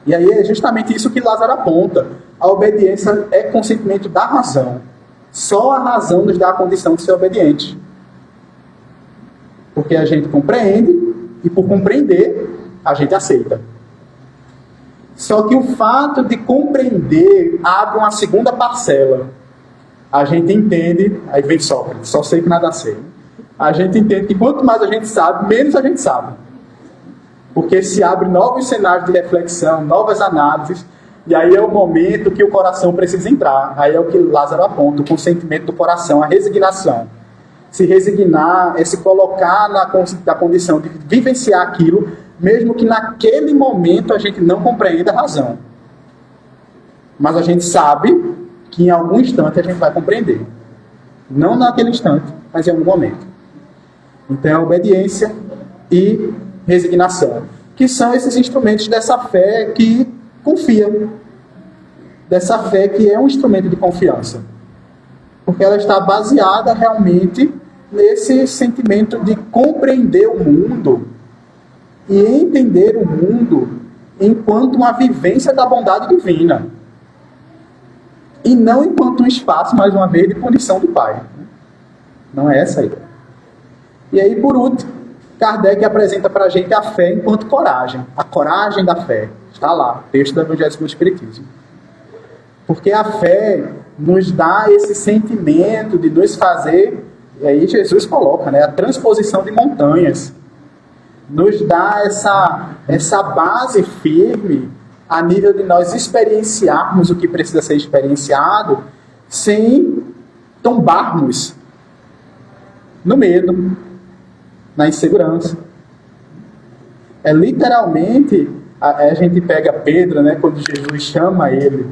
E aí é justamente isso que Lázaro aponta. A obediência é consentimento da razão. Só a razão nos dá a condição de ser obediente. Porque a gente compreende, e por compreender, a gente aceita. Só que o fato de compreender abre uma segunda parcela. A gente entende, aí vem Sócrates, só sei que nada sei. A gente entende que quanto mais a gente sabe, menos a gente sabe. Porque se abre novos cenários de reflexão, novas análises, e aí é o momento que o coração precisa entrar. Aí é o que Lázaro aponta, o consentimento do coração, a resignação. Se resignar é se colocar na condição de vivenciar aquilo, mesmo que naquele momento a gente não compreenda a razão. Mas a gente sabe que em algum instante a gente vai compreender. Não naquele instante, mas em algum momento. Então é obediência e resignação, que são esses instrumentos dessa fé que confia, dessa fé que é um instrumento de confiança, porque ela está baseada realmente nesse sentimento de compreender o mundo e entender o mundo enquanto uma vivência da bondade divina, e não enquanto um espaço, mais uma vez, de punição do Pai. Não é essa a ideia. E aí, por último, Kardec apresenta para a gente a fé enquanto coragem. A coragem da fé. Está lá, texto do Evangelho segundo o Espiritismo. Porque a fé nos dá esse sentimento de nos fazer E aí Jesus coloca, né, a transposição de montanhas. Nos dá essa base firme a nível de nós experienciarmos o que precisa ser experienciado sem tombarmos no medo, na insegurança. É literalmente, a gente pega Pedro, né, quando Jesus chama ele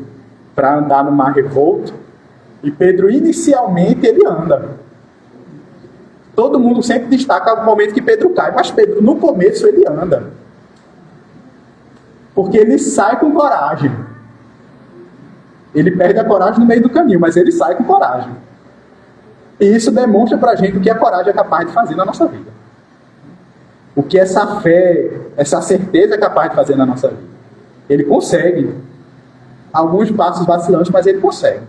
para andar no mar revolto, e Pedro inicialmente ele anda. Todo mundo sempre destaca o momento que Pedro cai, mas Pedro no começo ele anda. Porque ele sai com coragem. Ele perde a coragem no meio do caminho, mas ele sai com coragem. E isso demonstra pra gente o que a coragem é capaz de fazer na nossa vida. O que essa fé, essa certeza é capaz de fazer na nossa vida. Ele consegue. Alguns passos vacilantes, mas ele consegue.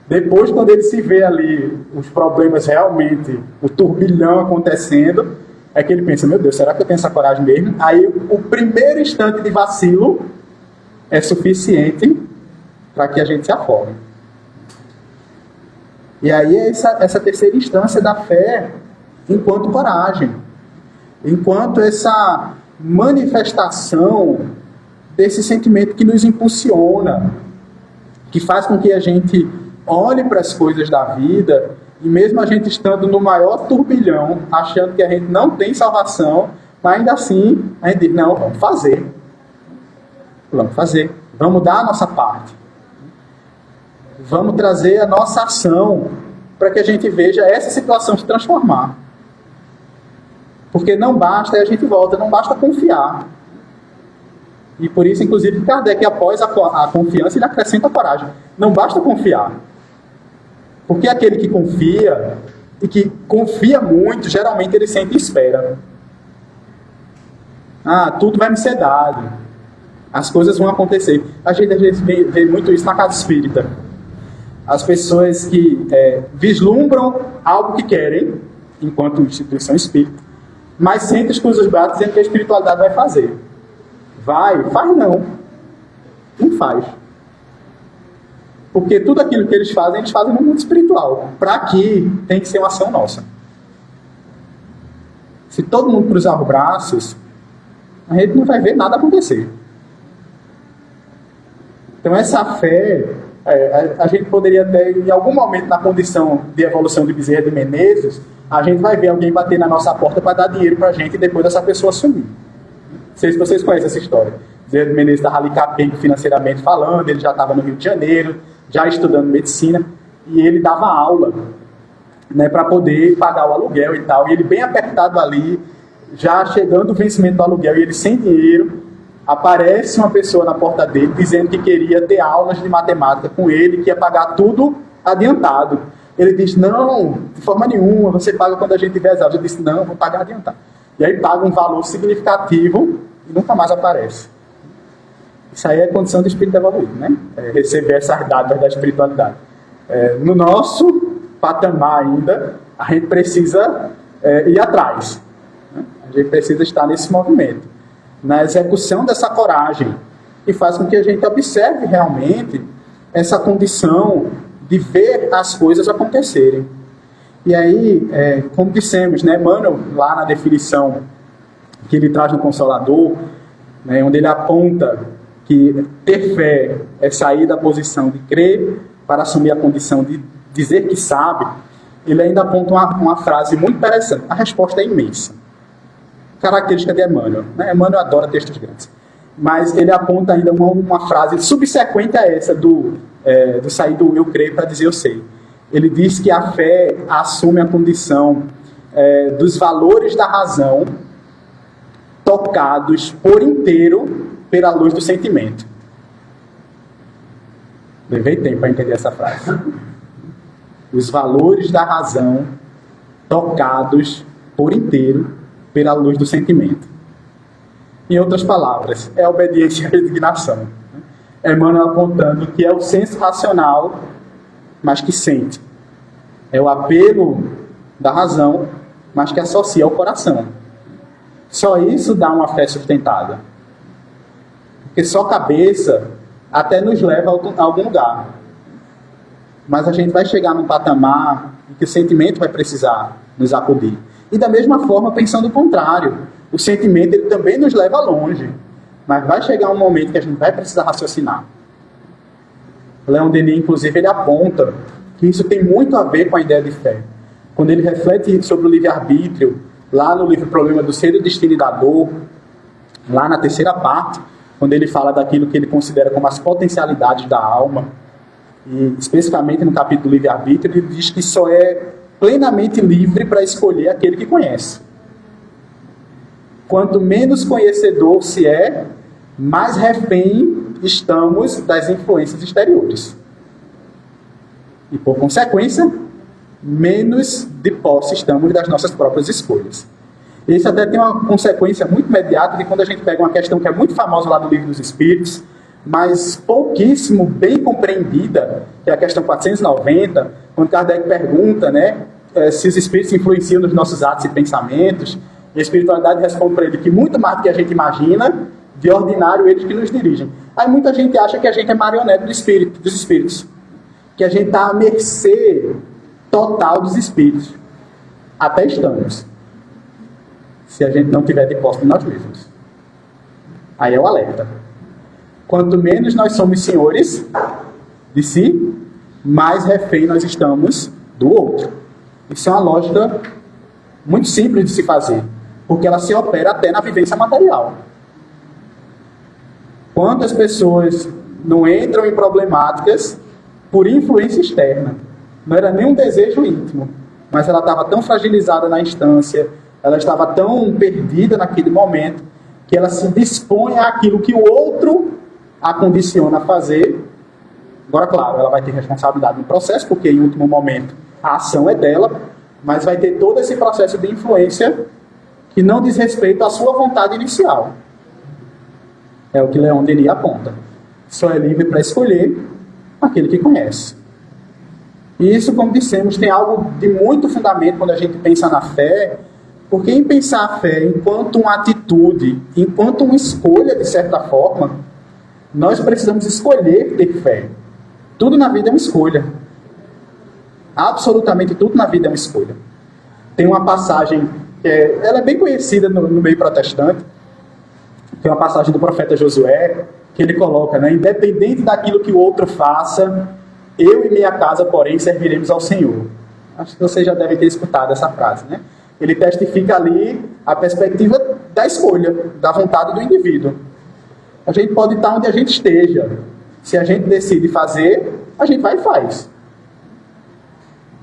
Depois, quando ele se vê ali, os problemas realmente, o turbilhão acontecendo, é que ele pensa, meu Deus, será que eu tenho essa coragem mesmo? Aí, o primeiro instante de vacilo é suficiente para que a gente se afogue. E aí, essa terceira instância da fé, enquanto coragem. Enquanto essa manifestação desse sentimento que nos impulsiona, que faz com que a gente olhe para as coisas da vida, e mesmo a gente estando no maior turbilhão, achando que a gente não tem salvação, mas ainda assim a gente diz, não, vamos fazer, vamos dar a nossa parte, vamos trazer a nossa ação, para que a gente veja essa situação se transformar. Porque não basta, aí a gente volta, não basta confiar. E por isso, inclusive, Kardec, após a confiança, ele acrescenta a coragem. Não basta confiar. Porque aquele que confia, e que confia muito, geralmente ele sempre espera. Tudo vai me ser dado. As coisas vão acontecer. A gente às vezes vê muito isso na casa espírita. As pessoas que vislumbram algo que querem, enquanto instituição espírita, mas sentem os cruzes braços dizendo que a espiritualidade vai fazer. Vai? Faz não. Não faz. Porque tudo aquilo que eles fazem no mundo espiritual. Para aqui, tem que ser uma ação nossa. Se todo mundo cruzar os braços, a gente não vai ver nada acontecer. Então essa fé, a gente poderia ter, em algum momento, na condição de evolução de Bezerra de Menezes, a gente vai ver alguém bater na nossa porta para dar dinheiro para a gente e depois dessa pessoa sumir. Não sei se vocês conhecem essa história. Bezerra de Menezes estava ali capengo financeiramente falando, ele já estava no Rio de Janeiro, já estudando medicina, e ele dava aula, né, para poder pagar o aluguel e tal, e ele bem apertado ali, já chegando o vencimento do aluguel, e ele sem dinheiro, aparece uma pessoa na porta dele, dizendo que queria ter aulas de matemática com ele, que ia pagar tudo adiantado. Ele diz, não, de forma nenhuma, você paga quando a gente tiver as aulas. Ele disse, não, vou pagar adiantado. E aí paga um valor significativo e nunca mais aparece. Isso aí é condição de espírito evoluído, né? Receber essas dádivas da espiritualidade. No nosso patamar ainda, a gente precisa ir atrás. Né? A gente precisa estar nesse movimento, na execução dessa coragem, que faz com que a gente observe realmente essa condição de ver as coisas acontecerem. E aí, como dissemos, né, Emmanuel, lá na definição que ele traz no Consolador, né, onde ele aponta que ter fé é sair da posição de crer para assumir a condição de dizer que sabe, ele ainda aponta uma frase muito interessante. A resposta é imensa. Característica de Emmanuel. Né? Emmanuel adora textos grandes. Mas ele aponta ainda uma frase subsequente a essa do sair do eu creio para dizer eu sei. Ele diz que a fé assume a condição dos valores da razão tocados por inteiro pela luz do sentimento. Levei tempo para entender essa frase. Os valores da razão tocados por inteiro pela luz do sentimento. Em outras palavras, é a obediência à resignação. Emmanuel apontando que é o senso racional, mas que sente. É o apelo da razão, mas que associa ao coração. Só isso dá uma fé sustentada. Porque só cabeça até nos leva a algum lugar. mas a gente vai chegar num patamar em que o sentimento vai precisar nos acudir. E da mesma forma, pensando o contrário, o sentimento ele também nos leva longe, mas vai chegar um momento que a gente vai precisar raciocinar. Leon Denis, inclusive, ele aponta que isso tem muito a ver com a ideia de fé. Quando ele reflete sobre o livre-arbítrio, lá no livro Problema do Ser, do Destino e da Dor, lá na terceira parte, quando ele fala daquilo que ele considera como as potencialidades da alma, e especificamente no capítulo do livre-arbítrio, ele diz que só é plenamente livre para escolher aquele que conhece. Quanto menos conhecedor se é, mais refém estamos das influências exteriores. E, por consequência, menos de posse estamos das nossas próprias escolhas. Isso até tem uma consequência muito imediata de quando a gente pega uma questão que é muito famosa lá no Livro dos Espíritos, mas pouquíssimo bem compreendida, que é a questão 490, quando Kardec pergunta, né, se os espíritos influenciam nos nossos atos e pensamentos, e a espiritualidade responde para ele que muito mais do que a gente imagina, de ordinário eles que nos dirigem. Aí muita gente acha que a gente é marionete dos espíritos, que a gente está à mercê total dos espíritos. Até estamos, se a gente não tiver de posse de nós mesmos. Aí é o alerta. Quanto menos nós somos senhores de si, mais refém nós estamos do outro. Isso é uma lógica muito simples de se fazer, porque ela se opera até na vivência material. Quantas pessoas não entram em problemáticas por influência externa? Não era nem um desejo íntimo, mas ela estava tão fragilizada na instância, ela estava tão perdida naquele momento, que ela se dispõe àquilo que o outro a condiciona a fazer. Agora, claro, ela vai ter responsabilidade no processo, porque em último momento a ação é dela, mas vai ter todo esse processo de influência que não diz respeito à sua vontade inicial. É o que Leon Denis aponta. Só é livre para escolher aquele que conhece. E isso, como dissemos, tem algo de muito fundamento quando a gente pensa na fé, porque em pensar a fé enquanto uma atitude, enquanto uma escolha, de certa forma, nós precisamos escolher ter fé. Tudo na vida é uma escolha. Absolutamente tudo na vida é uma escolha. Tem uma passagem, ela é bem conhecida no meio protestante, que é uma passagem do profeta Josué, que ele coloca, né, independente daquilo que o outro faça, eu e minha casa, porém, serviremos ao Senhor. Acho que vocês já devem ter escutado essa frase, né? Ele testifica ali a perspectiva da escolha, da vontade do indivíduo. A gente pode estar onde a gente esteja. Se a gente decide fazer, a gente vai e faz.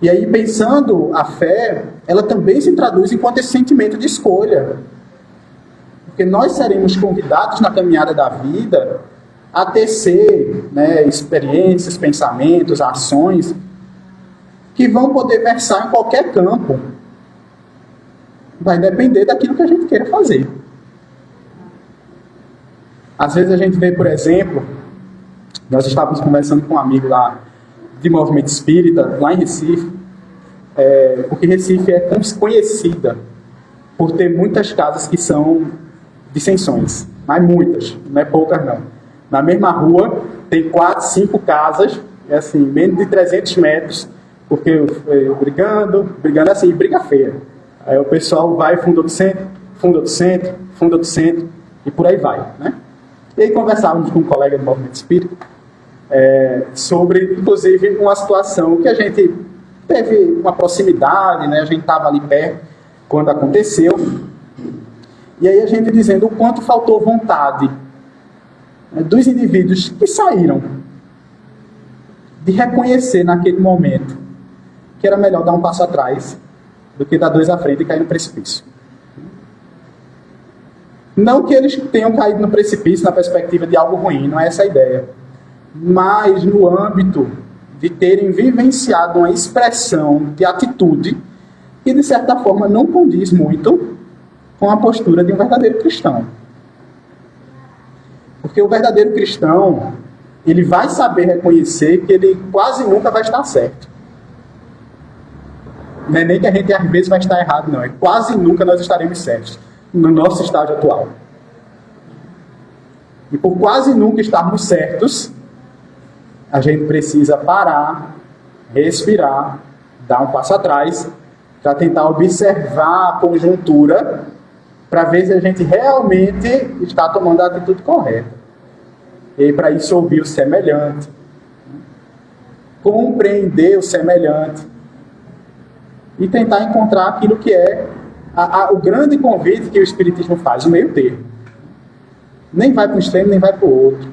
E aí, pensando a fé, ela também se traduz enquanto esse sentimento de escolha. Porque nós seremos convidados na caminhada da vida a tecer, né, experiências, pensamentos, ações que vão poder versar em qualquer campo. Vai depender daquilo que a gente queira fazer. Às vezes a gente vê, por exemplo, nós estávamos conversando com um amigo lá de movimento espírita, lá em Recife, porque Recife é conhecida por ter muitas casas que são dissensões, mas muitas, não é poucas não. Na mesma rua tem 4, 5 casas, assim, menos de 300 metros, porque brigando assim, briga feia. Aí o pessoal vai, funda do centro, funda do centro, funda do centro, e por aí vai, né? E aí conversávamos com um colega do movimento espírita sobre, inclusive, uma situação que a gente teve uma proximidade, né? A gente estava ali perto quando aconteceu, e aí a gente dizendo o quanto faltou vontade, né, dos indivíduos que saíram de reconhecer naquele momento que era melhor dar um passo atrás do que dar 2 à frente e cair no precipício. Não que eles tenham caído no precipício na perspectiva de algo ruim, não é essa a ideia. Mas no âmbito de terem vivenciado uma expressão de atitude que, de certa forma, não condiz muito com a postura de um verdadeiro cristão. Porque o verdadeiro cristão, ele vai saber reconhecer que ele quase nunca vai estar certo. Não é nem que a gente às vezes vai estar errado, não. É quase nunca nós estaremos certos no nosso estágio atual. E por quase nunca estarmos certos, a gente precisa parar respirar, dar um passo atrás, para tentar observar a conjuntura, para ver se a gente realmente está tomando a atitude correta. E para isso ouvir o semelhante, compreender o semelhante e tentar encontrar aquilo que é o grande convite que o Espiritismo faz, o meio termo. Nem vai para um extremo, nem vai para o outro.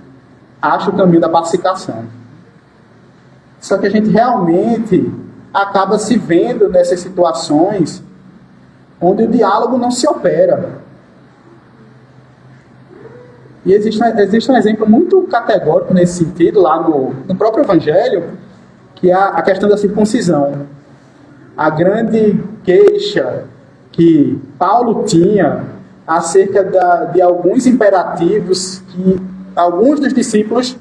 Acha o caminho da pacificação. Só que a gente realmente acaba se vendo nessas situações onde o diálogo não se opera. E existe um exemplo muito categórico nesse sentido, lá no próprio Evangelho, que é a questão da circuncisão. A grande queixa que Paulo tinha acerca de alguns imperativos que alguns dos discípulos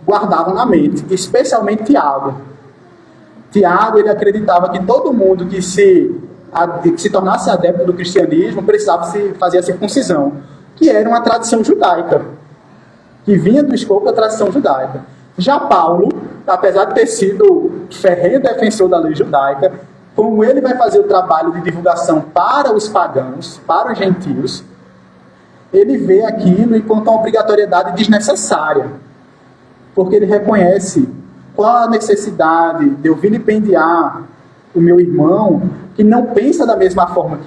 guardavam na mente, especialmente Tiago. Tiago, ele acreditava que todo mundo que se tornasse adepto do cristianismo precisava se fazer a circuncisão, que era uma tradição judaica, que vinha do escopo da tradição judaica. Já Paulo, apesar de ter sido ferrenho defensor da lei judaica, como ele vai fazer o trabalho de divulgação para os pagãos, para os gentios, ele vê aquilo enquanto uma obrigatoriedade desnecessária, porque ele reconhece qual a necessidade de eu vilipendiar o meu irmão que não pensa da mesma forma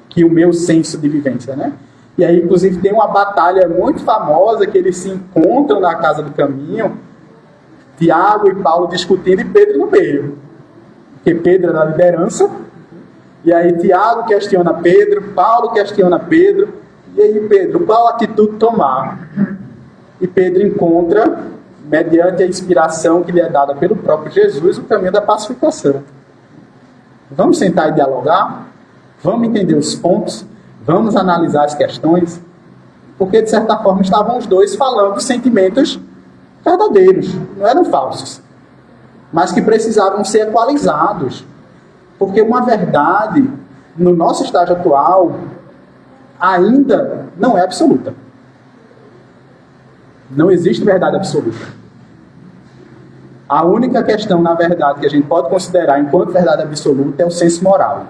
que o meu senso de vivência, né? E aí, inclusive, tem uma batalha muito famosa que eles se encontram na Casa do Caminho, Tiago e Paulo discutindo e Pedro no meio. Porque Pedro é da liderança, e aí Tiago questiona Pedro, Paulo questiona Pedro, e aí Pedro, qual atitude tomar? E Pedro encontra, mediante a inspiração que lhe é dada pelo próprio Jesus, o caminho da pacificação. Vamos sentar e dialogar? Vamos entender os pontos? Vamos analisar as questões? Porque, de certa forma, estavam os dois falando sentimentos verdadeiros, não eram falsos, mas que precisavam ser equalizados. Porque uma verdade, no nosso estágio atual, ainda não é absoluta. Não existe verdade absoluta. A única questão, na verdade, que a gente pode considerar enquanto verdade absoluta é o senso moral.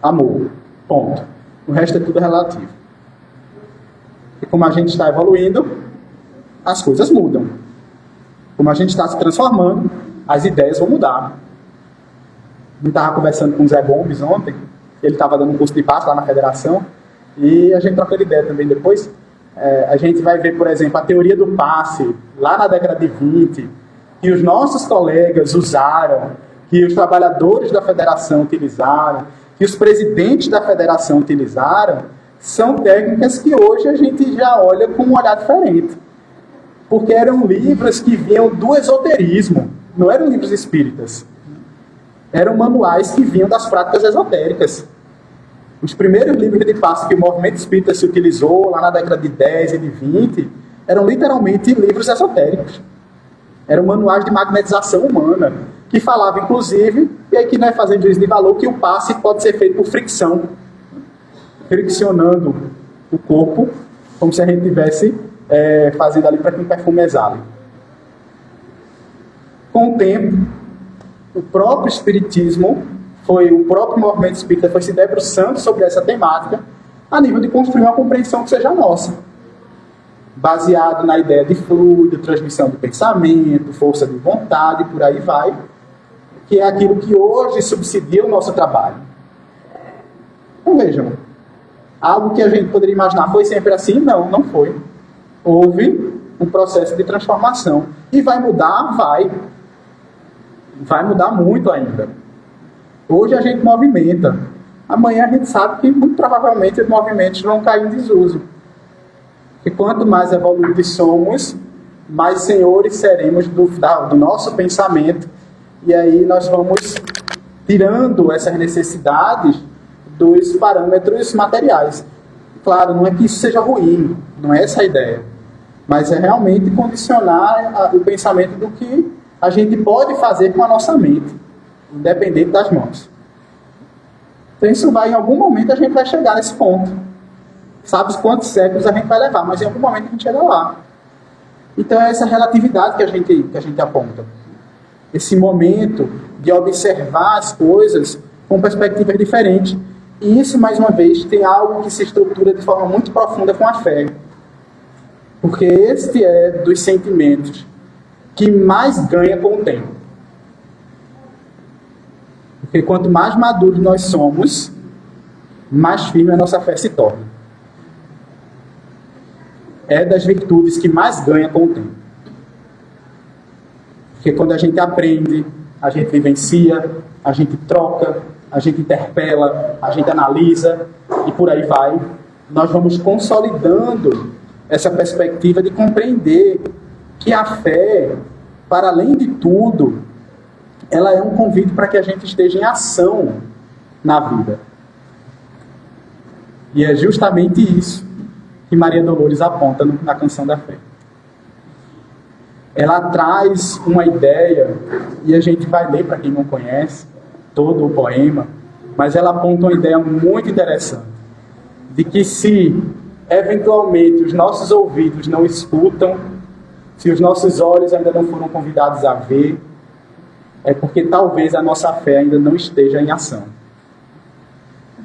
Amor. Ponto. O resto é tudo relativo. E como a gente está evoluindo, as coisas mudam. Como a gente está se transformando, as ideias vão mudar. Eu estava conversando com o Zé Gomes ontem, ele estava dando um curso de passe lá na federação, e a gente trocou ideia também depois. A gente vai ver, por exemplo, a teoria do passe, lá na década de 20, que os nossos colegas usaram, que os trabalhadores da federação utilizaram, que os presidentes da federação utilizaram, são técnicas que hoje a gente já olha com um olhar diferente. Porque eram livros que vinham do esoterismo, não eram livros espíritas. Eram manuais que vinham das práticas esotéricas. Os primeiros livros de passe que o movimento espírita se utilizou, lá na década de 10 e de 20, eram literalmente livros esotéricos. Eram manuais de magnetização humana, que falavam, inclusive, e aqui nós fazendo juízo de valor, que o passe pode ser feito por fricção, friccionando o corpo, como se a gente estivesse fazendo ali para que um perfume exale. Com o tempo, o próprio espiritismo, o próprio movimento espírita foi se debruçando sobre essa temática, a nível de construir uma compreensão que seja nossa, baseado na ideia de fluido, transmissão do pensamento, força de vontade, e por aí vai, que é aquilo que hoje subsidia o nosso trabalho. Então vejam, algo que a gente poderia imaginar foi sempre assim? Não, não foi. Houve um processo de transformação. E vai mudar? Vai. Vai mudar muito ainda. Hoje a gente movimenta. Amanhã a gente sabe que muito provavelmente os movimentos vão cair em desuso. E quanto mais evoluídos somos, mais senhores seremos do nosso pensamento. E aí nós vamos tirando essas necessidades dos parâmetros materiais. Claro, não é que isso seja ruim, não é essa a ideia. Mas é realmente condicionar o pensamento do que a gente pode fazer com a nossa mente, independente das mãos. Então isso vai, em algum momento a gente vai chegar nesse ponto. Sabe quantos séculos a gente vai levar, mas em algum momento a gente chega lá. Então é essa relatividade que a gente aponta. esse momento de observar as coisas com perspectivas diferentes. E isso, mais uma vez, tem algo que se estrutura de forma muito profunda com a fé. Porque este é dos sentimentos que mais ganha com o tempo. Porque quanto mais maduros nós somos, mais firme a nossa fé se torna. É das virtudes que mais ganha com o tempo. Porque quando a gente aprende, a gente vivencia, a gente troca, a gente interpela, a gente analisa e por aí vai, nós vamos consolidando essa perspectiva de compreender que a fé, para além de tudo, ela é um convite para que a gente esteja em ação na vida. E é justamente isso que Maria Dolores aponta na Canção da Fé. Ela traz uma ideia, e a gente vai ler para quem não conhece todo o poema, mas ela aponta uma ideia muito interessante, de que se eventualmente os nossos ouvidos não escutam, se os nossos olhos ainda não foram convidados a ver, é porque talvez a nossa fé ainda não esteja em ação.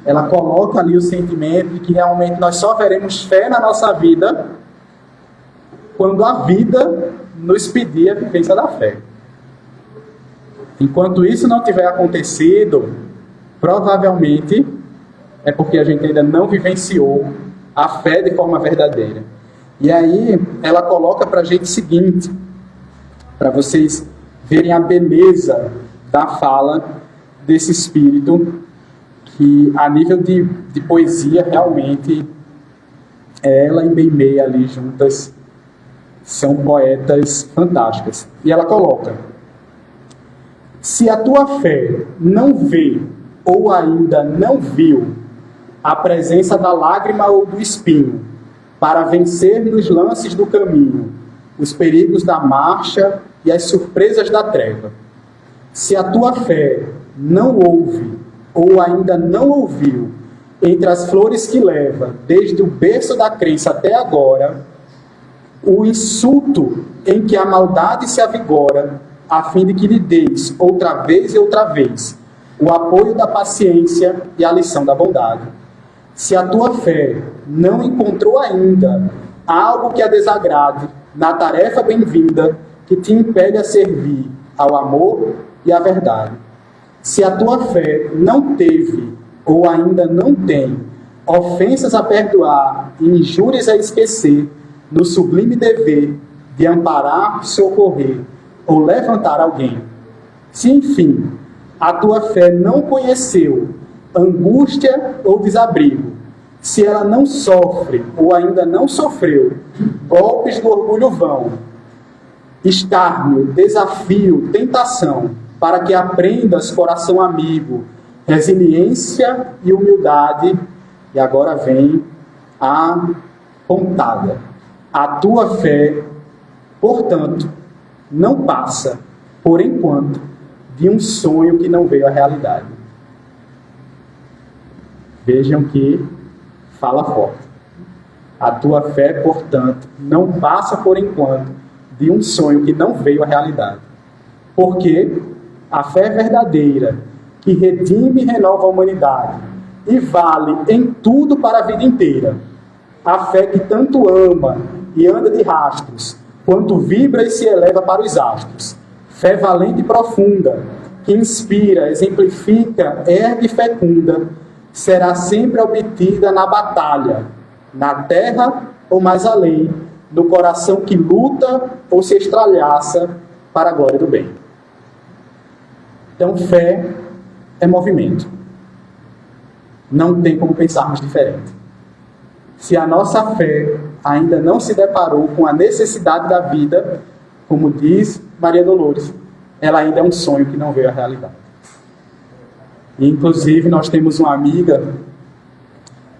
Ela coloca ali o sentimento de que realmente nós só veremos fé na nossa vida quando a vida nos pedir a vivência da fé. Enquanto isso não tiver acontecido, provavelmente é porque a gente ainda não vivenciou a fé de forma verdadeira. E aí ela coloca para a gente o seguinte, para vocês verem a beleza da fala desse espírito, que a nível de poesia realmente ela e Meimei ali juntas são poetas fantásticas. E ela coloca: se a tua fé não vê ou ainda não viu a presença da lágrima ou do espinho para vencer nos lances do caminho os perigos da marcha e as surpresas da treva, se a tua fé não ouve ou ainda não ouviu entre as flores que leva desde o berço da crença até agora o insulto em que a maldade se avigora, a fim de que lhe deis outra vez e outra vez o apoio da paciência e a lição da bondade. Se a tua fé não encontrou ainda algo que a desagrade na tarefa bem-vinda que te impele a servir ao amor e à verdade, se a tua fé não teve ou ainda não tem ofensas a perdoar e injúrias a esquecer no sublime dever de amparar, socorrer ou levantar alguém, se enfim a tua fé não conheceu angústia ou desabrigo, se ela não sofre ou ainda não sofreu golpes do orgulho vão, escárnio, desafio, tentação, para que aprendas, coração amigo, resiliência e humildade. E agora vem a pontada. A tua fé, portanto, não passa, por enquanto, de um sonho que não veio à realidade. Vejam que fala forte. A tua fé, portanto, não passa, por enquanto, de um sonho que não veio à realidade. Porque a fé verdadeira, que redime e renova a humanidade, e vale em tudo para a vida inteira. A fé que tanto ama e anda de rastros, quanto vibra e se eleva para os astros. Fé valente e profunda, que inspira, exemplifica, ergue e fecunda, será sempre obtida na batalha, na terra ou mais além, no coração que luta ou se estralhaça para a glória do bem. Então, fé é movimento. Não tem como pensarmos diferente. Se a nossa fé ainda não se deparou com a necessidade da vida, como diz Maria Dolores, ela ainda é um sonho que não veio à realidade. E, inclusive, nós temos uma amiga,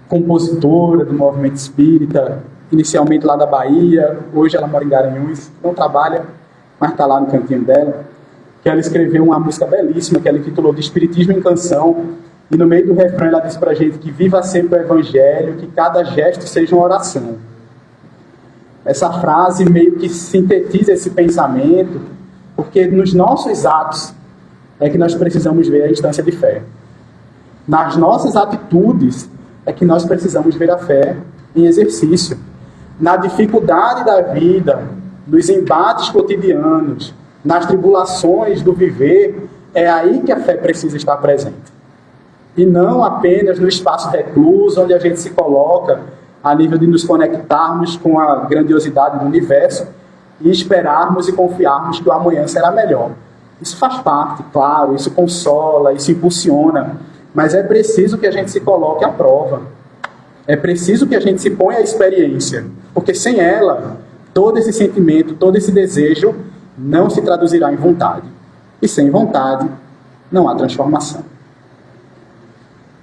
compositora do movimento espírita, inicialmente lá da Bahia, hoje ela mora em Garanhuns, não trabalha, mas está lá no cantinho dela, que ela escreveu uma música belíssima, que ela intitulou de Espiritismo em Canção, e no meio do refrão ela diz pra gente que viva sempre o Evangelho, que cada gesto seja uma oração. Essa frase meio que sintetiza esse pensamento, Porque nos nossos atos é que nós precisamos ver a instância de fé. Nas nossas atitudes é que nós precisamos ver a fé em exercício. Na dificuldade da vida, nos embates cotidianos, nas tribulações do viver, é aí que a fé precisa estar presente. E não apenas no espaço recluso, onde a gente se coloca a nível de nos conectarmos com a grandiosidade do universo e esperarmos e confiarmos que o amanhã será melhor. Isso faz parte, claro, isso consola, isso impulsiona, mas é preciso que a gente se coloque à prova. É preciso que a gente se ponha à experiência, porque sem ela, todo esse sentimento, todo esse desejo não se traduzirá em vontade. E sem vontade, não há transformação.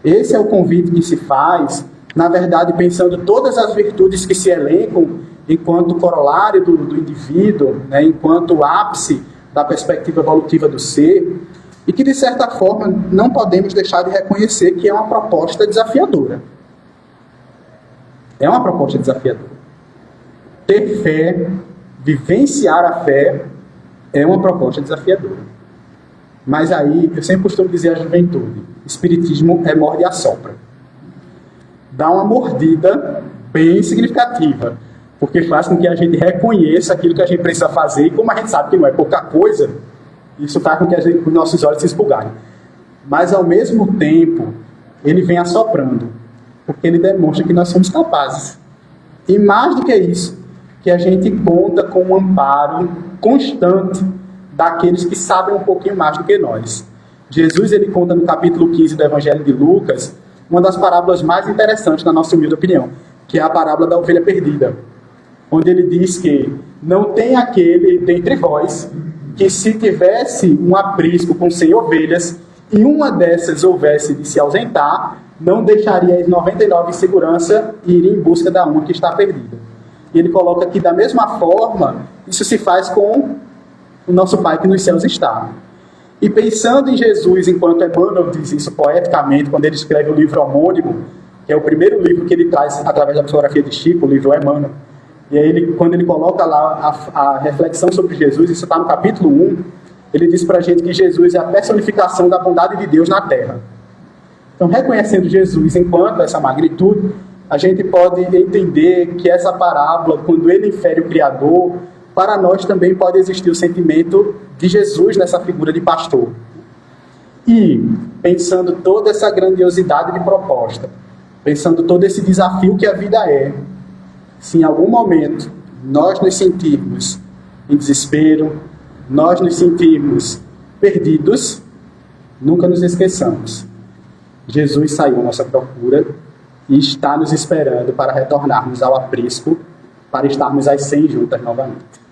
Esse é o convite que se faz, na verdade, pensando todas as virtudes que se elencam enquanto corolário do indivíduo, né, enquanto ápice da perspectiva evolutiva do ser, e que, de certa forma, não podemos deixar de reconhecer que é uma proposta desafiadora. É uma proposta desafiadora. Ter fé, vivenciar a fé, é uma proposta desafiadora. Mas aí, eu sempre costumo dizer à juventude, espiritismo é morde e assopra. Dá uma mordida bem significativa, porque faz com que a gente reconheça aquilo que a gente precisa fazer, e como a gente sabe que não é pouca coisa, isso faz com que os nossos olhos se esbugalhem. Mas, ao mesmo tempo, ele vem assoprando, porque ele demonstra que nós somos capazes. E mais do que isso, que a gente conta com um amparo constante daqueles que sabem um pouquinho mais do que nós. Jesus, ele conta no capítulo 15 do Evangelho de Lucas, uma das parábolas mais interessantes, na nossa humilde opinião, que é a parábola da ovelha perdida, onde ele diz que não tem aquele dentre vós que, se tivesse um aprisco com 100 ovelhas e uma dessas houvesse de se ausentar, não deixaria as 99 em segurança e iria em busca da uma que está perdida. E ele coloca que, da mesma forma, isso se faz com o nosso Pai que nos céus está. E pensando em Jesus, enquanto Emmanuel diz isso poeticamente, quando ele escreve o livro homônimo, que é o primeiro livro que ele traz através da psicografia de Chico, o livro Emmanuel, e aí quando ele coloca lá a reflexão sobre Jesus, isso está no capítulo 1, ele diz para a gente que Jesus é a personificação da bondade de Deus na Terra. Então, reconhecendo Jesus enquanto essa magnitude, a gente pode entender que essa parábola, quando ele infere o Criador, para nós também pode existir o sentimento de Jesus nessa figura de pastor. E, pensando toda essa grandiosidade de proposta, pensando todo esse desafio que a vida é, se em algum momento nós nos sentirmos em desespero, nós nos sentirmos perdidos, nunca nos esqueçamos. Jesus saiu à nossa procura e está nos esperando para retornarmos ao aprisco, para estarmos às 100 juntas novamente.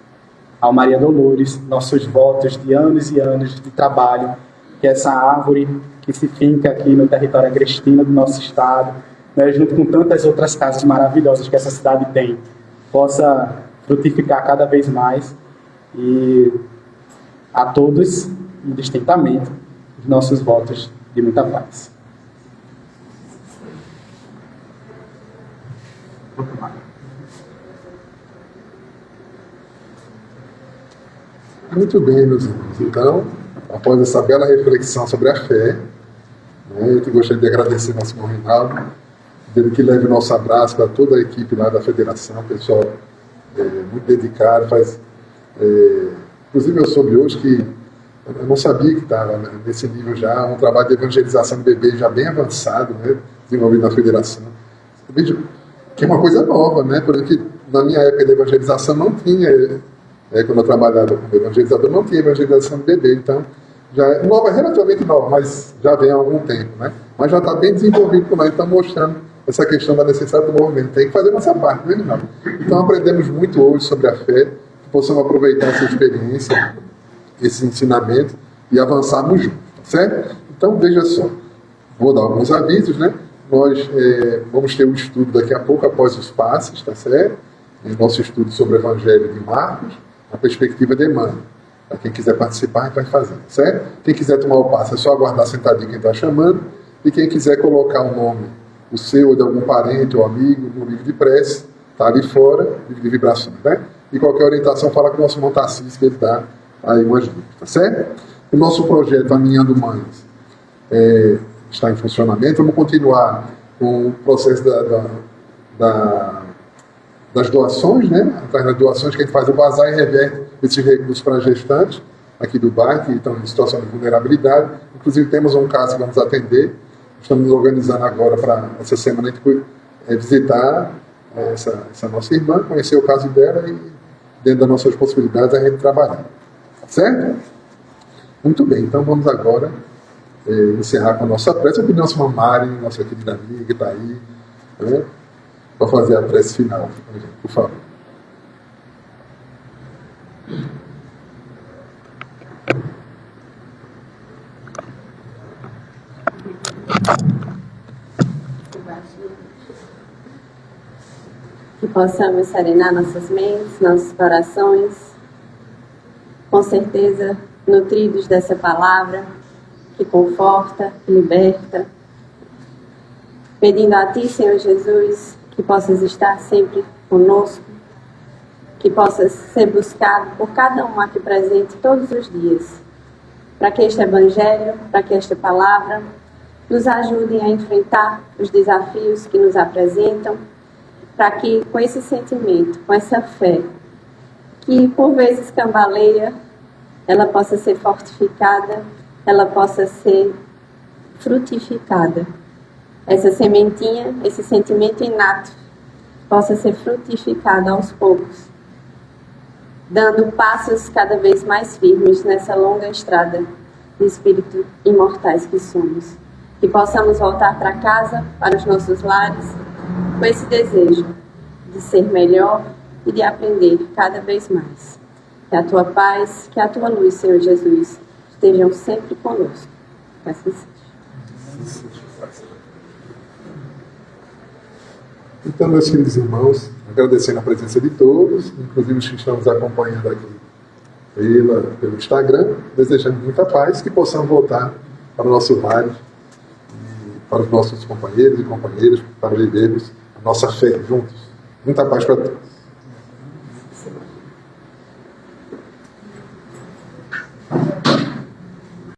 Ao Maria Dolores, nossos votos de anos e anos de trabalho, que essa árvore que se finca aqui no território agrestino do nosso estado, né, junto com tantas outras casas maravilhosas que essa cidade tem, possa frutificar cada vez mais. E a todos, indistintamente, os nossos votos de muita paz. Muito bem, meus irmãos. Então, após essa bela reflexão sobre a fé, eu gostaria de agradecer ao nosso irmão Reinaldo, dele que leve o nosso abraço para toda a equipe lá da federação, pessoal muito dedicado. Inclusive, eu soube hoje que eu não sabia que estava nesse nível já, um trabalho de evangelização de bebês já bem avançado, né, desenvolvido na federação. Veja que é uma coisa nova, né, porque na minha época de evangelização não tinha, quando eu trabalhava como evangelizador, não tinha evangelização de bebê, então já é nova, relativamente nova, mas já vem há algum tempo, né, mas já está bem desenvolvido por nós, está mostrando essa questão da necessidade do movimento. Tem que fazer a nossa parte, né, Reinaldo? Então aprendemos muito hoje sobre a fé, que possamos aproveitar essa experiência, esse ensinamento e avançarmos juntos, tá certo? Então veja só, vou dar alguns avisos, né? Nós vamos ter um estudo daqui a pouco após os passes, tá certo? Nosso estudo sobre o Evangelho de Marcos, a perspectiva de Emmanuel. Para quem quiser participar, a gente vai fazer, certo? Quem quiser tomar o passe é só aguardar sentadinho quem está chamando, e quem quiser colocar o nome, o seu ou de algum parente ou amigo no livro de prece, está ali fora, livro de vibrações, né? E qualquer orientação, fala com o nosso irmão Tarcísio, que ele dá aí umas dúvidas, tá certo? O nosso projeto Aninhando Mães está em funcionamento. Vamos continuar com o processo das doações, né? Através das doações que a gente faz o bazar e reverte esses recursos para gestantes aqui do bairro, que estão em situação de vulnerabilidade. Inclusive temos um caso que vamos atender. Estamos nos organizando agora para essa semana a gente visitar essa nossa irmã, conhecer o caso dela e, dentro das nossas possibilidades, a gente trabalhar. Certo? Muito bem, então vamos agora encerrar com a nossa prece. Eu pedi a nossa Mari, nossa querida amiga que está aí, né, para fazer a prece final, por favor. Que possamos serenar nossas mentes, nossos corações, com certeza nutridos dessa palavra que conforta, que liberta, pedindo a Ti, Senhor Jesus, que possas estar sempre conosco, que possas ser buscado por cada um aqui presente todos os dias, para que este Evangelho, para que esta palavra nos ajude a enfrentar os desafios que nos apresentam, para que com esse sentimento, com essa fé, que por vezes cambaleia, ela possa ser fortificada, ela possa ser frutificada. Essa sementinha, esse sentimento inato, possa ser frutificado aos poucos, dando passos cada vez mais firmes nessa longa estrada de espírito imortais que somos. Que possamos voltar para casa, para os nossos lares, com esse desejo de ser melhor e de aprender cada vez mais. Que a Tua paz, que a Tua luz, Senhor Jesus, estejam sempre conosco. Que assim seja. Então, meus queridos irmãos, agradecendo a presença de todos, inclusive os que estão nos acompanhando aqui pelo Instagram, desejando muita paz, que possamos voltar para o nosso lar, para os nossos companheiros e companheiras, para vivermos a nossa fé juntos. Muita paz para todos.